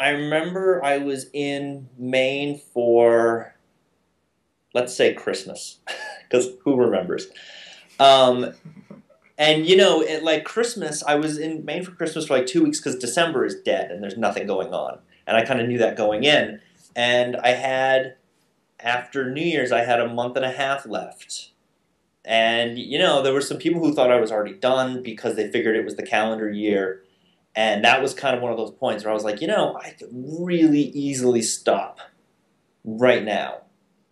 [SPEAKER 3] I remember I was in Maine for, let's say, Christmas, because who remembers? And, you know, like Christmas, I was in Maine for Christmas for like 2 weeks because December is dead and there's nothing going on. And I kind of knew that going in. And after New Year's, I had a month and a half left. And, you know, there were some people who thought I was already done because they figured it was the calendar year. And that was kind of one of those points where I was like, you know, I could really easily stop right now.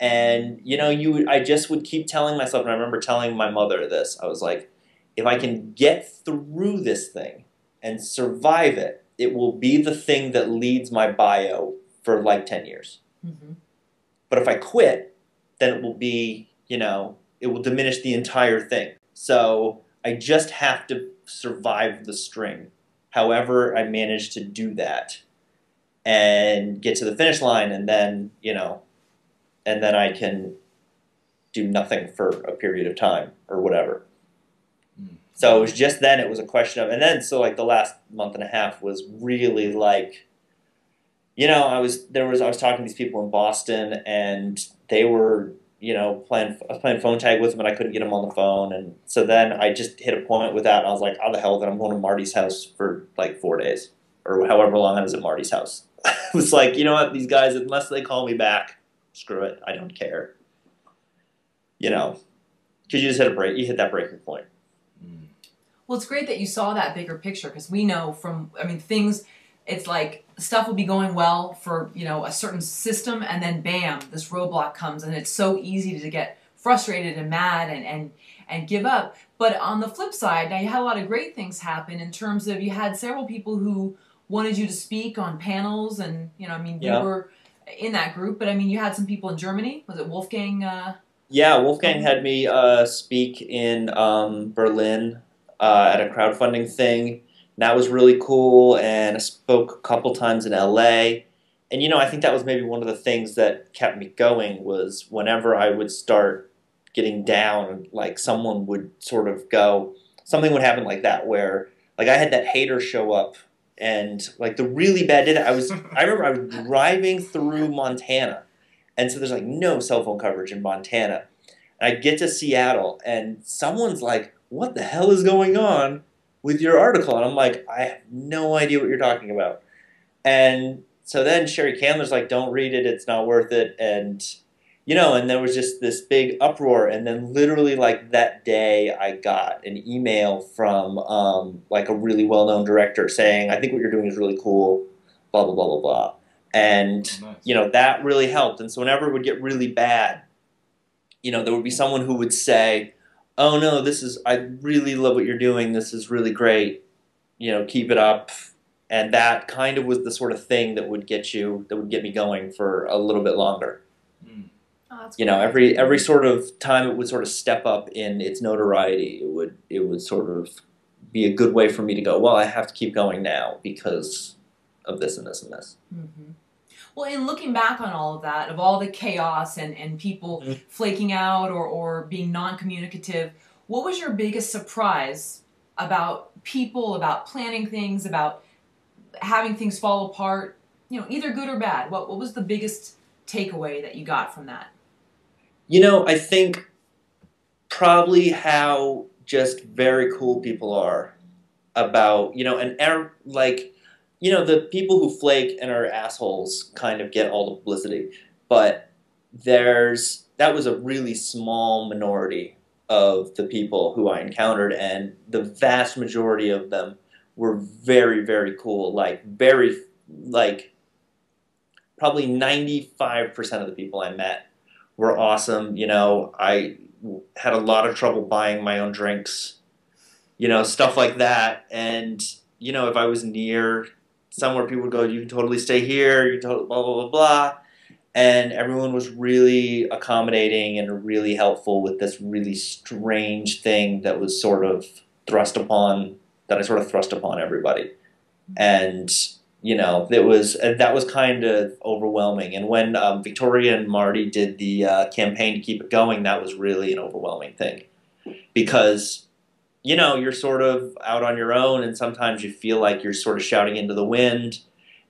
[SPEAKER 3] And, you know, I just would keep telling myself, and I remember telling my mother this, I was like, if I can get through this thing and survive it, it will be the thing that leads my bio for like 10 years. Mm-hmm. But if I quit, then it will be, you know, it will diminish the entire thing. So I just have to survive the string. However, I manage to do that and get to the finish line, and then, you know, and then I can do nothing for a period of time or whatever. So it was just then it was a question of, and then so like the last month and a half was really like, you know, I was talking to these people in Boston, and they were, you know, I was playing phone tag with them, and I couldn't get them on the phone, and so then I just hit a point with that, and I was like, how the hell, then I'm going to Marty's house for like 4 days, or however long I was at Marty's house. It was like, you know what, these guys, unless they call me back, screw it, I don't care. You know, because you just hit that breaking point.
[SPEAKER 1] Well, it's great that you saw that bigger picture, because we know from, I mean, things, it's like stuff will be going well for, you know, a certain system, and then bam, this roadblock comes, and it's so easy to get frustrated and mad and give up. But on the flip side, now you had a lot of great things happen in terms of you had several people who wanted you to speak on panels, and, you know, I mean, you were in that group, but I mean, you had some people in Germany. Was it Wolfgang?
[SPEAKER 3] Yeah, Wolfgang had me speak in Berlin at a crowdfunding thing. That was really cool, and I spoke a couple times in LA. And, you know, I think that was maybe one of the things that kept me going was whenever I would start getting down, like someone would sort of go, something would happen like that where, like I had that hater show up and like the really bad did it. I remember I was driving through Montana, and so there's like no cell phone coverage in Montana. And I get to Seattle and someone's like, what the hell is going on with your article? And I'm like, I have no idea what you're talking about. And so then Sherry Candler's like, don't read it, it's not worth it. And, you know, and there was just this big uproar. And then literally like that day I got an email from like a really well-known director saying, I think what you're doing is really cool, blah, blah, blah, blah, blah. And,
[SPEAKER 2] Oh, nice.
[SPEAKER 3] you know, that really helped. And so whenever it would get really bad, you know, there would be someone who would say, oh no, I really love what you're doing, this is really great, you know, keep it up. And that kind of was the sort of thing that would get me going for a little bit longer.
[SPEAKER 1] Oh, that's
[SPEAKER 3] You know,
[SPEAKER 1] great.
[SPEAKER 3] every sort of time it would sort of step up in its notoriety, it would sort of be a good way for me to go, well, I have to keep going now because of this and this and this.
[SPEAKER 1] Mm-hmm. Well, in looking back on all of that, of all the chaos and people flaking out or being non-communicative, what was your biggest surprise about people, about planning things, about having things fall apart, you know, either good or bad? What was the biggest takeaway that you got from that?
[SPEAKER 3] You know, I think probably how just very cool people are about, you know, and like, you know, the people who flake and are assholes kind of get all the publicity, but that was a really small minority of the people who I encountered, and the vast majority of them were very, very cool. Like probably 95% of the people I met were awesome. You know, I had a lot of trouble buying my own drinks, you know, stuff like that. And, you know, if I was near somewhere, people would go, you can totally stay here, you can totally blah, blah, blah, blah. And everyone was really accommodating and really helpful with this really strange thing that was sort of that I sort of thrust upon everybody. And, you know, that was kind of overwhelming. And when Victoria and Marty did the campaign to keep it going, that was really an overwhelming thing. Because, you know, you're sort of out on your own, and sometimes you feel like you're sort of shouting into the wind.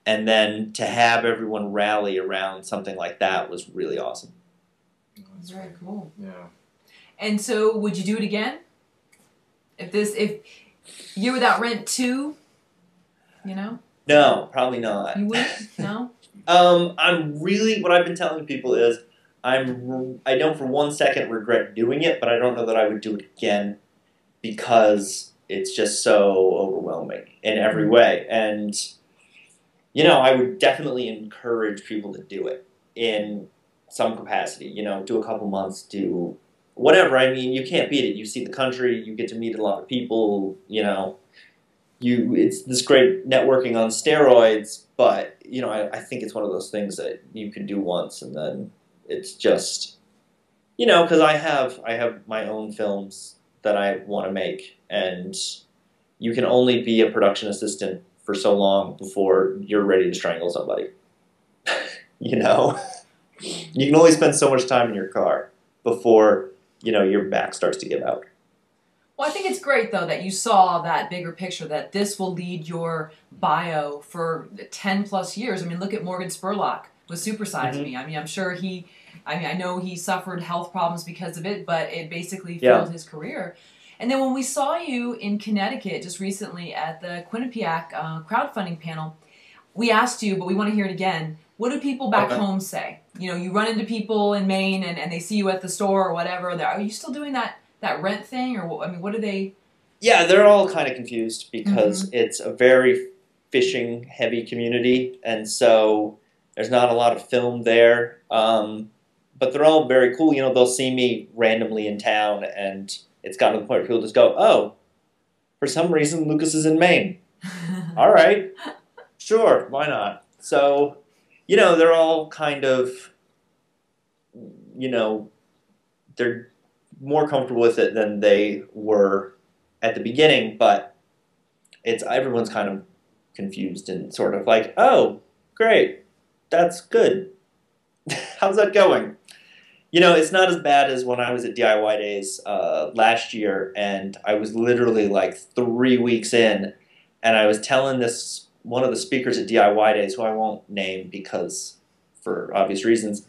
[SPEAKER 3] And then to have everyone rally around something like that was really awesome.
[SPEAKER 1] That's very cool.
[SPEAKER 2] Yeah.
[SPEAKER 1] And so, would you do it again? If Year Without Rent 2, you know?
[SPEAKER 3] No, probably not.
[SPEAKER 1] You wouldn't? No?
[SPEAKER 3] What I've been telling people is I don't for 1 second regret doing it, but I don't know that I would do it again because it's just so overwhelming in every way. And, you know, I would definitely encourage people to do it in some capacity. You know, do a couple months, do whatever. I mean, you can't beat it. You see the country, you get to meet a lot of people, you know. It's this great networking on steroids, but, you know, I think it's one of those things that you can do once and then it's just, you know, because I have my own films that I want to make, and you can only be a production assistant for so long before you're ready to strangle somebody. You know? You can only spend so much time in your car before, you know, your back starts to give out.
[SPEAKER 1] Well, I think it's great, though, that you saw that bigger picture, that this will lead your bio for 10 plus years. I mean, look at Morgan Spurlock with Super Size Me. I mean, I'm sure I know he suffered health problems because of it, but it basically fueled his career. And then when we saw you in Connecticut just recently at the Quinnipiac crowdfunding panel, we asked you, but we want to hear it again, what do people back home say? You know, you run into people in Maine and they see you at the store or whatever. Are you still doing that rent thing? Or, I mean, what do they...
[SPEAKER 3] Yeah, they're all kind of confused because it's a very fishing heavy community, and so there's not a lot of film there. But they're all very cool. You know, they'll see me randomly in town, and it's gotten to the point where people just go, "Oh, for some reason, Lucas is in Maine. All right, sure, why not?" So, you know, they're all kind of, you know, they're more comfortable with it than they were at the beginning, but everyone's kind of confused and sort of like, "Oh, great, that's good. How's that going?" You know, it's not as bad as when I was at DIY Days last year, and I was literally like 3 weeks in, and I was telling one of the speakers at DIY Days, who I won't name because for obvious reasons,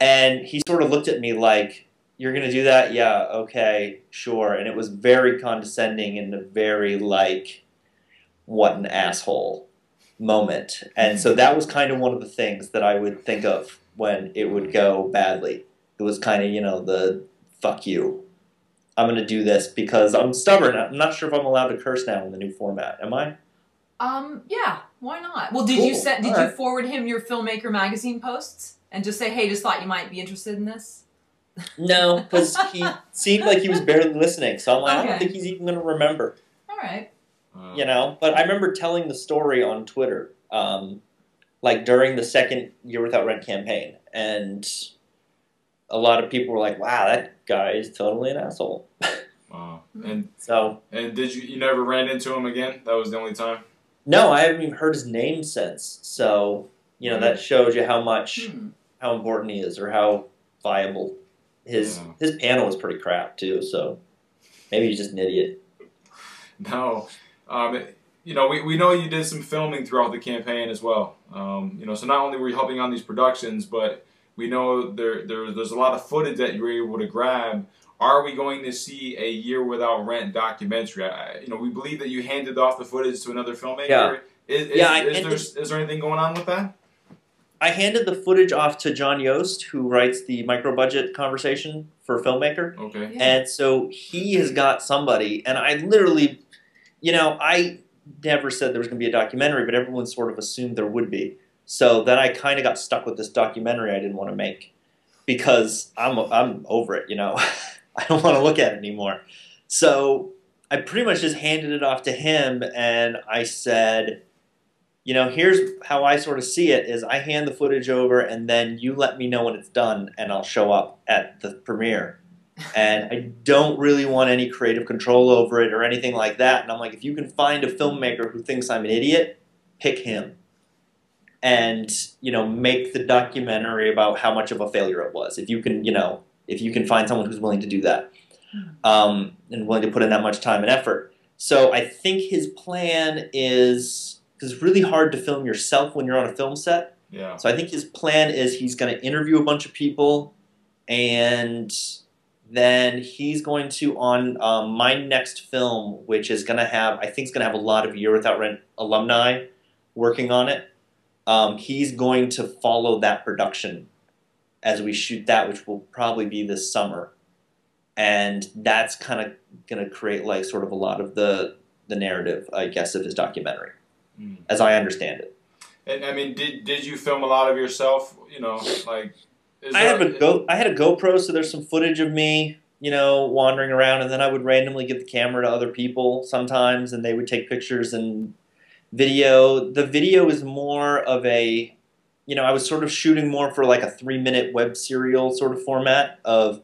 [SPEAKER 3] and he sort of looked at me like, "You're going to do that? Yeah, okay, sure." And it was very condescending and a very like, what an asshole moment. And so that was kind of one of the things that I would think of when it would go badly. It was kind of, you know, the "fuck you. I'm going to do this because I'm stubborn." I'm not sure if I'm allowed to curse now in the new format. Am I?
[SPEAKER 1] Yeah, why not? Well, did
[SPEAKER 3] Cool.
[SPEAKER 1] you forward him your Filmmaker magazine posts and just say, "Hey, just thought you might be interested in this"?
[SPEAKER 3] No, because he seemed like he was barely listening. So I'm like, I
[SPEAKER 1] Okay.
[SPEAKER 3] don't think he's even going to remember.
[SPEAKER 1] All right.
[SPEAKER 3] You know, but I remember telling the story on Twitter, like during the second Year Without Rent campaign, and a lot of people were like, "Wow, that guy is totally an asshole."
[SPEAKER 2] Wow. And did you never ran into him again? That was the only time?
[SPEAKER 3] No, I haven't even heard his name since. So, you know, that shows you how how important he is, or how viable. His panel was pretty crap too, so maybe he's just an idiot.
[SPEAKER 2] No. You know, we know you did some filming throughout the campaign as well. You know, so not only were you helping on these productions, but we know there's a lot of footage that you were able to grab. Are we going to see a Year Without Rent documentary? You know, we believe that you handed off the footage to another filmmaker.
[SPEAKER 3] Yeah.
[SPEAKER 2] Is there anything going on with that?
[SPEAKER 3] I handed the footage off to John Yost, who writes the micro-budget conversation for Filmmaker.
[SPEAKER 2] Okay.
[SPEAKER 1] Yeah.
[SPEAKER 3] And so he has got somebody, and I literally, you know, I never said there was going to be a documentary, but everyone sort of assumed there would be. So then I kind of got stuck with this documentary I didn't want to make because I'm over it, you know. I don't want to look at it anymore. So I pretty much just handed it off to him, and I said, you know, here's how I sort of see it, is I hand the footage over, and then you let me know when it's done, and I'll show up at the premiere. And I don't really want any creative control over it or anything like that. And I'm like, if you can find a filmmaker who thinks I'm an idiot, pick him. And, you know, make the documentary about how much of a failure it was. If you can, you know, if you can find someone who's willing to do that, and willing to put in that much time and effort. So I think his plan is, because it's really hard to film yourself when you're on a film set.
[SPEAKER 2] Yeah.
[SPEAKER 3] So I think his plan is he's going to interview a bunch of people, and then he's going to, on my next film, which is going to have, I think it's going to have a lot of Year Without Rent alumni working on it. He's going to follow that production as we shoot that, which will probably be this summer. And that's kind of going to create like sort of a lot of the narrative, I guess, of his documentary, as I understand it.
[SPEAKER 2] And I mean, did you film a lot of yourself? You know, like
[SPEAKER 3] I had a GoPro, so there's some footage of me, you know, wandering around, and then I would randomly give the camera to other people sometimes, and they would take pictures and video. The video is more of a, you know, I was sort of shooting more for like a 3-minute web serial sort of format of,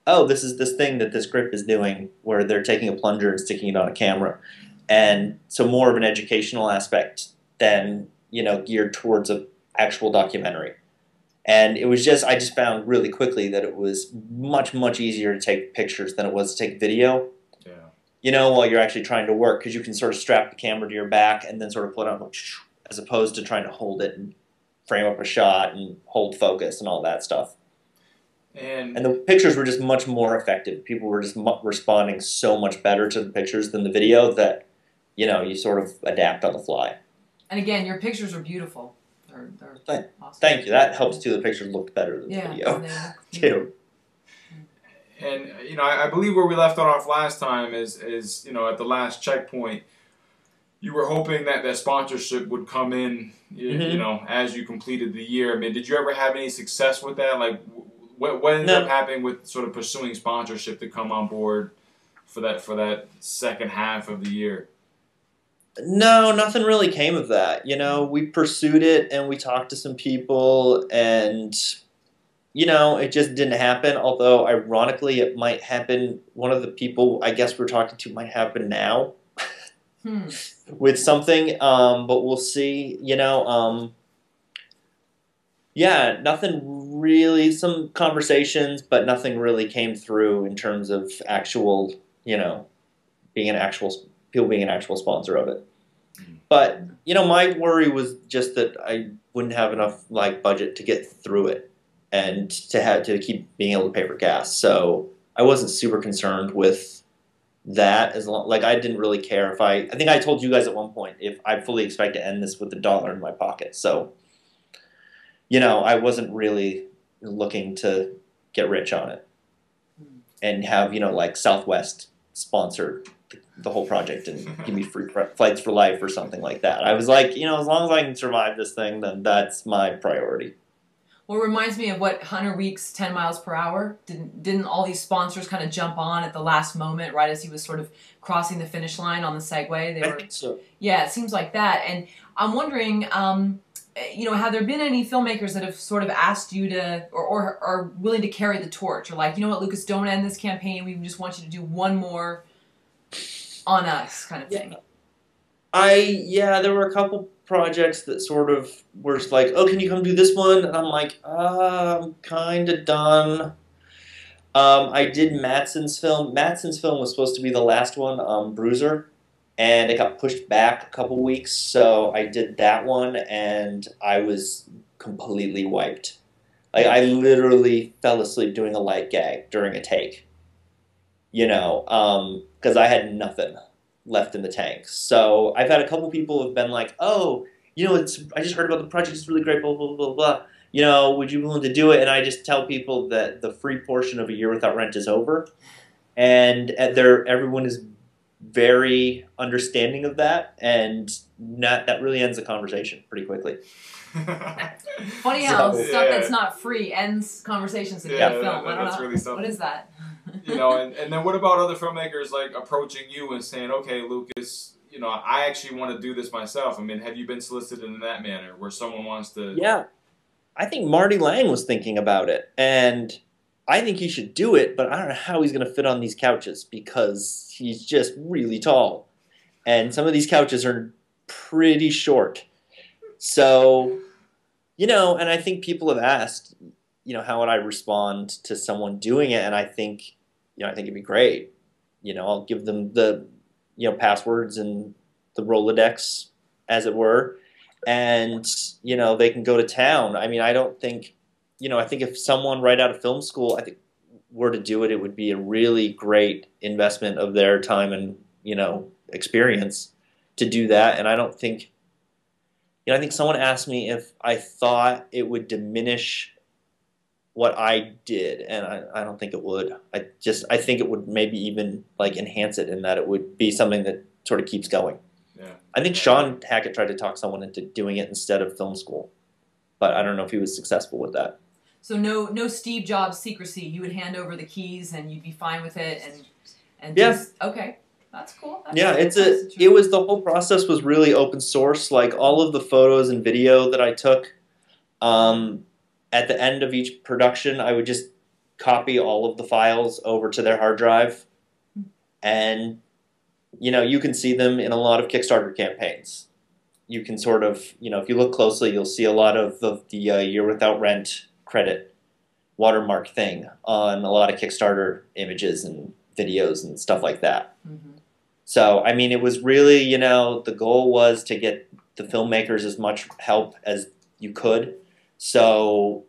[SPEAKER 3] oh, this is this thing that this grip is doing, where they're taking a plunger and sticking it on a camera. And so more of an educational aspect than, you know, geared towards an actual documentary. And it was just, I just found really quickly that it was much, much easier to take pictures than it was to take video.
[SPEAKER 2] Yeah.
[SPEAKER 3] You know, while you're actually trying to work, because you can sort of strap the camera to your back and then sort of put it on, as opposed to trying to hold it and frame up a shot and hold focus and all that stuff. And the pictures were just much more effective. People were just responding so much better to the pictures than the video that, you know, you sort of adapt on the fly.
[SPEAKER 1] And again, your pictures are beautiful. They're awesome.
[SPEAKER 3] Thank you. That helps too. The pictures looked better than the video too.
[SPEAKER 2] And you know, I believe where we left off last time is you know, at the last checkpoint, you were hoping that that sponsorship would come in, you know, as you completed the year. I mean, did you ever have any success with that? Like, what ended up happening with sort of pursuing sponsorship to come on board for that second half of the year?
[SPEAKER 3] No, nothing really came of that. You know, we pursued it and we talked to some people and, you know, it just didn't happen. Although, ironically, it might happen. One of the people I guess we're talking to might happen now with something, but we'll see. You know, yeah, nothing really. Some conversations, but nothing really came through in terms of actual, you know, being an actual people being an actual sponsor of it. But you know, my worry was just that I wouldn't have enough like budget to get through it and to have to keep being able to pay for gas. So I wasn't super concerned with that as long like I didn't really care if I think I told you guys at one point if I fully expect to end this with $1 in my pocket. So you know, I wasn't really looking to get rich on it and have, you know, like Southwest sponsor the whole project and give me free flights for life or something like that. I was like, you know, as long as I can survive this thing, then that's my priority.
[SPEAKER 1] Well, it reminds me of what Hunter Weeks 10 miles per hour. Didn't all these sponsors kind of jump on at the last moment, right as he was sort of crossing the finish line on the Segway?
[SPEAKER 3] I think so.
[SPEAKER 1] Yeah, it seems like that. And I'm wondering, you know, have there been any filmmakers that have sort of asked you to, or are willing to carry the torch, or like, you know what, Lucas, don't end this campaign. We just want you to do one more on us, kind of thing.
[SPEAKER 3] Yeah, there were a couple projects that sort of were like, oh, can you come do this one? And I'm like, I'm kind of done. I did Matson's film. Matson's film was supposed to be the last one, Bruiser, and it got pushed back a couple weeks. So I did that one, and I was completely wiped. Like I literally fell asleep doing a light gag during a take. You know, because I had nothing left in the tank. So I've had a couple people who have been like, oh, you know, I just heard about the project, it's really great, blah, blah, blah, blah. You know, would you be willing to do it? And I just tell people that the free portion of A Year Without Rent is over. And everyone is very understanding of that, and that really ends the conversation pretty quickly.
[SPEAKER 1] Funny how stuff that's not free ends conversations in film. I don't know. Really what is that?
[SPEAKER 2] You know, and then what about other filmmakers like approaching you and saying, okay, Lucas, you know, I actually want to do this myself. I mean, have you been solicited in that manner where someone wants to...
[SPEAKER 3] Yeah. I think Marty Lang was thinking about it, and I think he should do it, but I don't know how he's going to fit on these couches because he's just really tall. And some of these couches are pretty short. So, you know, and I think people have asked, you know, how would I respond to someone doing it? And I think, you know, I think it'd be great. You know, I'll give them the, you know, passwords and the Rolodex, as it were, and, you know, they can go to town. I mean, I don't think, you know, I think if someone right out of film school, I think, were to do it, it would be a really great investment of their time and, you know, experience to do that. And I don't think, you know, I think someone asked me if I thought it would diminish what I did, and I don't think it would. I think it would maybe even like enhance it in that it would be something that sort of keeps going.
[SPEAKER 2] Yeah.
[SPEAKER 3] I think Sean Hackett tried to talk someone into doing it instead of film school, but I don't know if he was successful with that.
[SPEAKER 1] So no Steve Jobs secrecy. You would hand over the keys and you'd be fine with it, and
[SPEAKER 3] yeah.
[SPEAKER 1] Just, okay. That's cool. That's
[SPEAKER 3] yeah, it was the whole process was really open source. Like all of the photos and video that I took, at the end of each production, I would just copy all of the files over to their hard drive, and you know, you can see them in a lot of Kickstarter campaigns. You can sort of, you know, if you look closely, you'll see a lot of the Year Without Rent credit watermark thing on a lot of Kickstarter images and videos and stuff like that.
[SPEAKER 1] Mm-hmm.
[SPEAKER 3] So, I mean, it was really, you know, the goal was to get the filmmakers as much help as you could. So,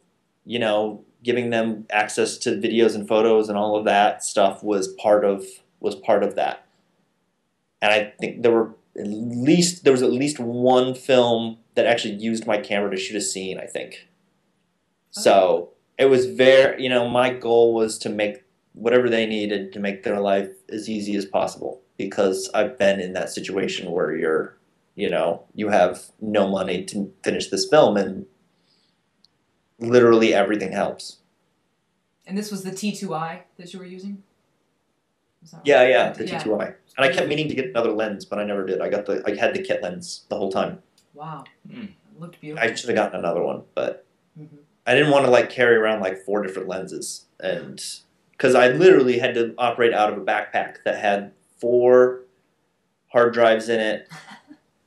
[SPEAKER 3] you know, giving them access to videos and photos and all of that stuff was part of that. And I think there was at least one film that actually used my camera to shoot a scene, I think. So it was very, you know, my goal was to make whatever they needed to make their life as easy as possible, because I've been in that situation where you're you know, you have no money to finish this film, and literally everything helps.
[SPEAKER 1] And this was the T2i that you were using?
[SPEAKER 3] Yeah, the T2i. And I kept meaning to get another lens, but I never did. I had the kit lens the whole time.
[SPEAKER 1] Wow. It looked beautiful.
[SPEAKER 3] I should have gotten another one, but I didn't want to like carry around like 4 different lenses, and because I literally had to operate out of a backpack that had 4 hard drives in it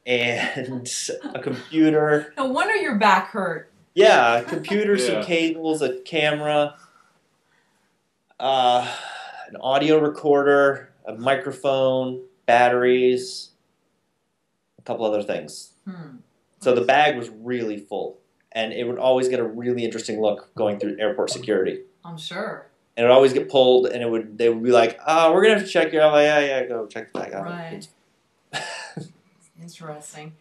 [SPEAKER 3] and a computer.
[SPEAKER 1] No wonder your back hurt.
[SPEAKER 3] Yeah, a computer, some cables, a camera, an audio recorder, a microphone, batteries, a couple other things. So the bag was really full, and it would always get a really interesting look going through airport security.
[SPEAKER 1] I'm sure.
[SPEAKER 3] And it would always get pulled, and they would be like, "Oh, we're gonna have to check you." I'm like, "Yeah, go check the bag out."
[SPEAKER 1] Right. Interesting.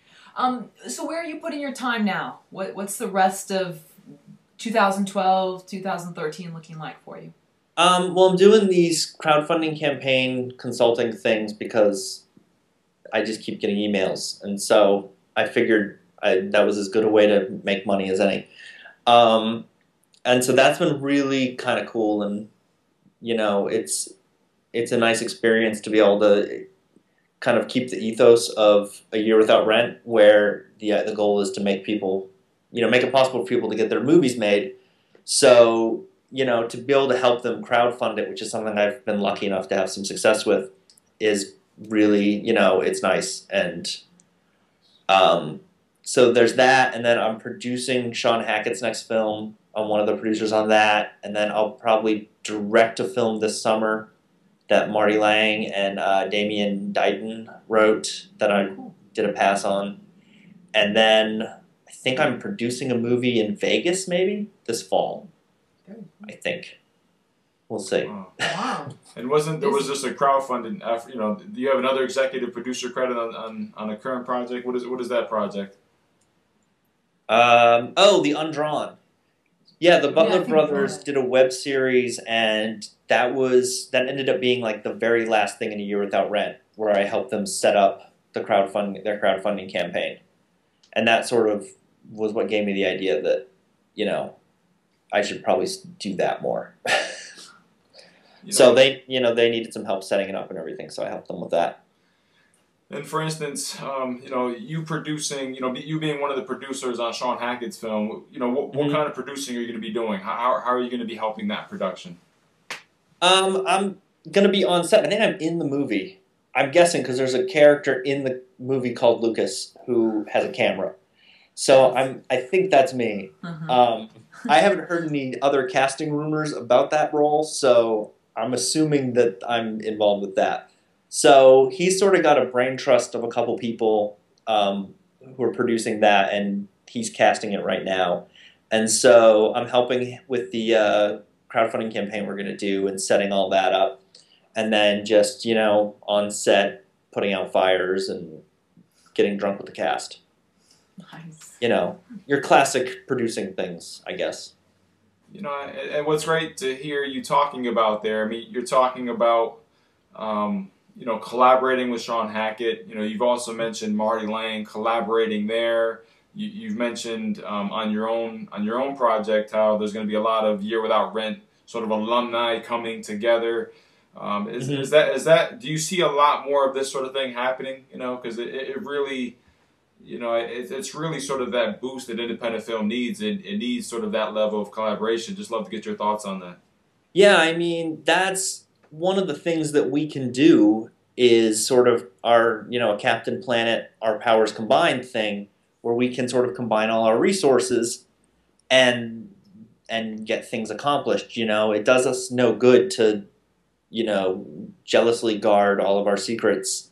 [SPEAKER 1] So where are you putting your time now? What's the rest of 2012, 2013 looking like for you?
[SPEAKER 3] Well, I'm doing these crowdfunding campaign consulting things because I just keep getting emails, and so I figured that was as good a way to make money as any. And so that's been really kind of cool, and you know, it's a nice experience to be able to kind of keep the ethos of A Year Without Rent, where the goal is to make people, you know, make it possible for people to get their movies made. So, you know, to be able to help them crowdfund it, which is something I've been lucky enough to have some success with, is really, you know, it's nice. And so there's that, and then I'm producing Sean Hackett's next film. I'm one of the producers on that, and then I'll probably direct a film this summer that Marty Lang and Damien Dighton wrote that I did a pass on. And then I think I'm producing a movie in Vegas maybe this fall. I think. We'll see.
[SPEAKER 1] Wow.
[SPEAKER 2] And there was just a crowdfunding effort, you know, do you have another executive producer credit on a current project? What is that project?
[SPEAKER 3] The Undrawn. Yeah, the Butler brothers did a web series, and that ended up being like the very last thing in A Year Without Rent, where I helped them set up their crowdfunding campaign. And that sort of was what gave me the idea that, you know, I should probably do that more. So they needed some help setting it up and everything, so I helped them with that.
[SPEAKER 2] And for instance, you know, you producing, you know, you being one of the producers on Sean Hackett's film, you know, what kind of producing are you going to be doing? How are you going to be helping that production? I'm
[SPEAKER 3] going to be on set. I think I'm in the movie. I'm guessing because there's a character in the movie called Lucas who has a camera. So I think that's me. I haven't heard any other casting rumors about that role, so I'm assuming that I'm involved with that. So he's sort of got a brain trust of a couple people who are producing that, and he's casting it right now. And so I'm helping with the crowdfunding campaign we're going to do and setting all that up. And then just, you know, on set, putting out fires and getting drunk with the cast.
[SPEAKER 1] Nice.
[SPEAKER 3] You know, your classic producing things, I guess.
[SPEAKER 2] You know, and what's great to hear you talking about there, I mean, you're talking about, you know, collaborating with Sean Hackett. You know, you've also mentioned Marty Lang collaborating there. You've mentioned on your own project how there's going to be a lot of Year Without Rent sort of alumni coming together. Is that? Do you see a lot more of this sort of thing happening? You know, because it really, you know, it's really sort of that boost that independent film needs. It needs sort of that level of collaboration. Just love to get your thoughts on that.
[SPEAKER 3] Yeah, I mean, that's one of the things that we can do is sort of our, you know, a Captain Planet, our powers combined thing, where we can sort of combine all our resources and get things accomplished. You know, it does us no good to, you know, jealously guard all of our secrets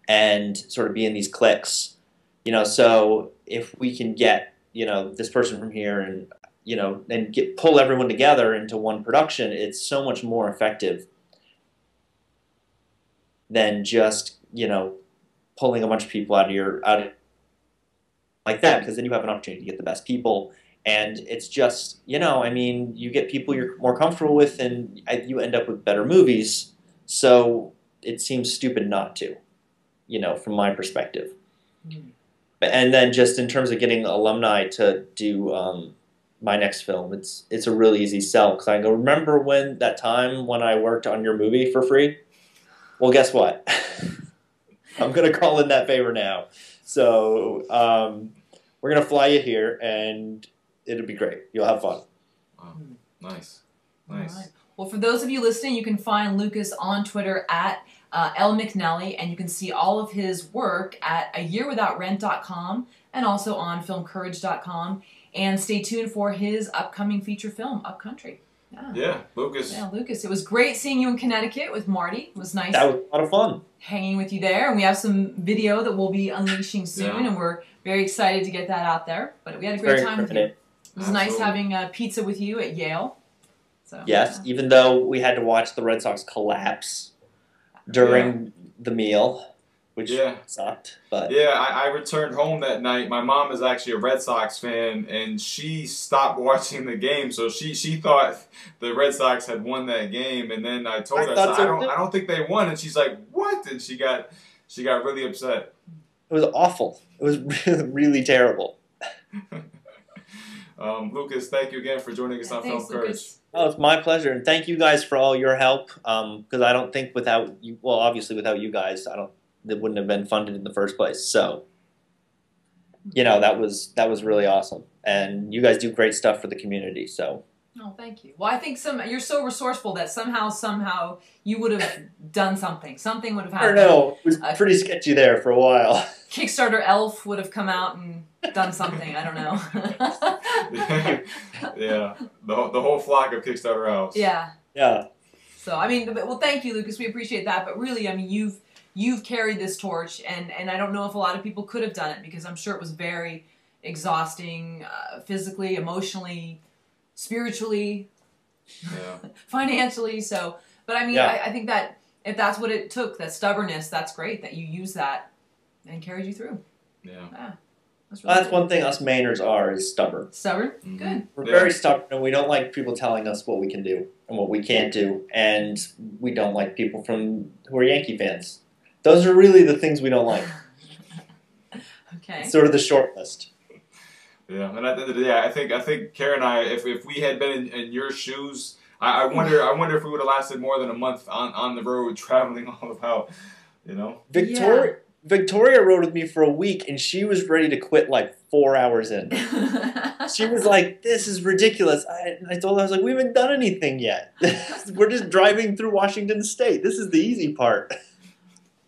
[SPEAKER 3] and sort of be in these cliques. You know, so if we can get, you know, this person from here and, you know, and pull everyone together into one production, it's so much more effective than just, you know, pulling a bunch of people out of like that, because then you have an opportunity to get the best people, and it's just, you know, I mean, you get people you're more comfortable with, and you end up with better movies. So it seems stupid not to, you know, from my perspective. And then just in terms of getting alumni to do my next film, it's a really easy sell because I go, remember when that time when I worked on your movie for free? Well, guess what? I'm gonna call in that favor now. So we're gonna fly you here, and it'll be great. You'll have fun.
[SPEAKER 2] Wow. Nice. Nice.
[SPEAKER 1] All right. Well, for those of you listening, you can find Lucas on Twitter at L McNelly, and you can see all of his work at ayearwithoutrent.com and also on filmcourage.com. And stay tuned for his upcoming feature film, Upcountry.
[SPEAKER 2] Yeah, Lucas.
[SPEAKER 1] Yeah, Lucas. It was great seeing you in Connecticut with Marty. It was nice.
[SPEAKER 3] That was a lot of fun.
[SPEAKER 1] Hanging with you there. And we have some video that we'll be unleashing soon, and we're very excited to get that out there. But we had a great time with you. It was nice having pizza with you at Yale. So,
[SPEAKER 3] yes, even though we had to watch the Red Sox collapse during the meal, which sucked. But
[SPEAKER 2] yeah, I returned home that night. My mom is actually a Red Sox fan, and she stopped watching the game, so she thought the Red Sox had won that game. And then I told her, I don't think they won, and she's like, what? And she got really upset.
[SPEAKER 3] It was awful. It was really, really terrible.
[SPEAKER 2] Lucas, thank you again for joining us on FilmCourage.
[SPEAKER 3] Oh, it's my pleasure, and thank you guys for all your help. Because I don't think without you, well, obviously without you guys, it wouldn't have been funded in the first place. So, that was really awesome, and you guys do great stuff for the community. So.
[SPEAKER 1] Oh, thank you. Well, I think you're so resourceful that somehow you would have done something. Something would have happened.
[SPEAKER 3] I don't know. It was pretty sketchy there for a while.
[SPEAKER 1] Kickstarter Elf would have come out and done something. I don't know.
[SPEAKER 2] Yeah. The whole flock of Kickstarter Elves.
[SPEAKER 1] Yeah.
[SPEAKER 3] Yeah.
[SPEAKER 1] So, I mean, well, thank you, Lucas. We appreciate that. But really, I mean, you've carried this torch, and I don't know if a lot of people could have done it because I'm sure it was very exhausting, physically, emotionally, spiritually, financially. So, but I mean, I think that if that's what it took, that stubbornness, that's great that you use that and carried you through.
[SPEAKER 2] Yeah.
[SPEAKER 3] That's one thing us Mainers are, is stubborn.
[SPEAKER 1] Stubborn? Mm-hmm. Good.
[SPEAKER 3] We're very stubborn, and we don't like people telling us what we can do and what we can't do, and we don't like people who are Yankee fans. Those are really the things we don't like.
[SPEAKER 1] Okay.
[SPEAKER 3] It's sort of the short list.
[SPEAKER 2] Yeah, and at the end of the day, I think Karen and I, if we had been in your shoes, I wonder if we would have lasted more than a month on the road traveling all about,
[SPEAKER 3] Victoria rode with me for a week, and she was ready to quit like 4 hours in. She was like, "This is ridiculous." I told her, I was like, "We haven't done anything yet. We're just driving through Washington State. This is the easy part."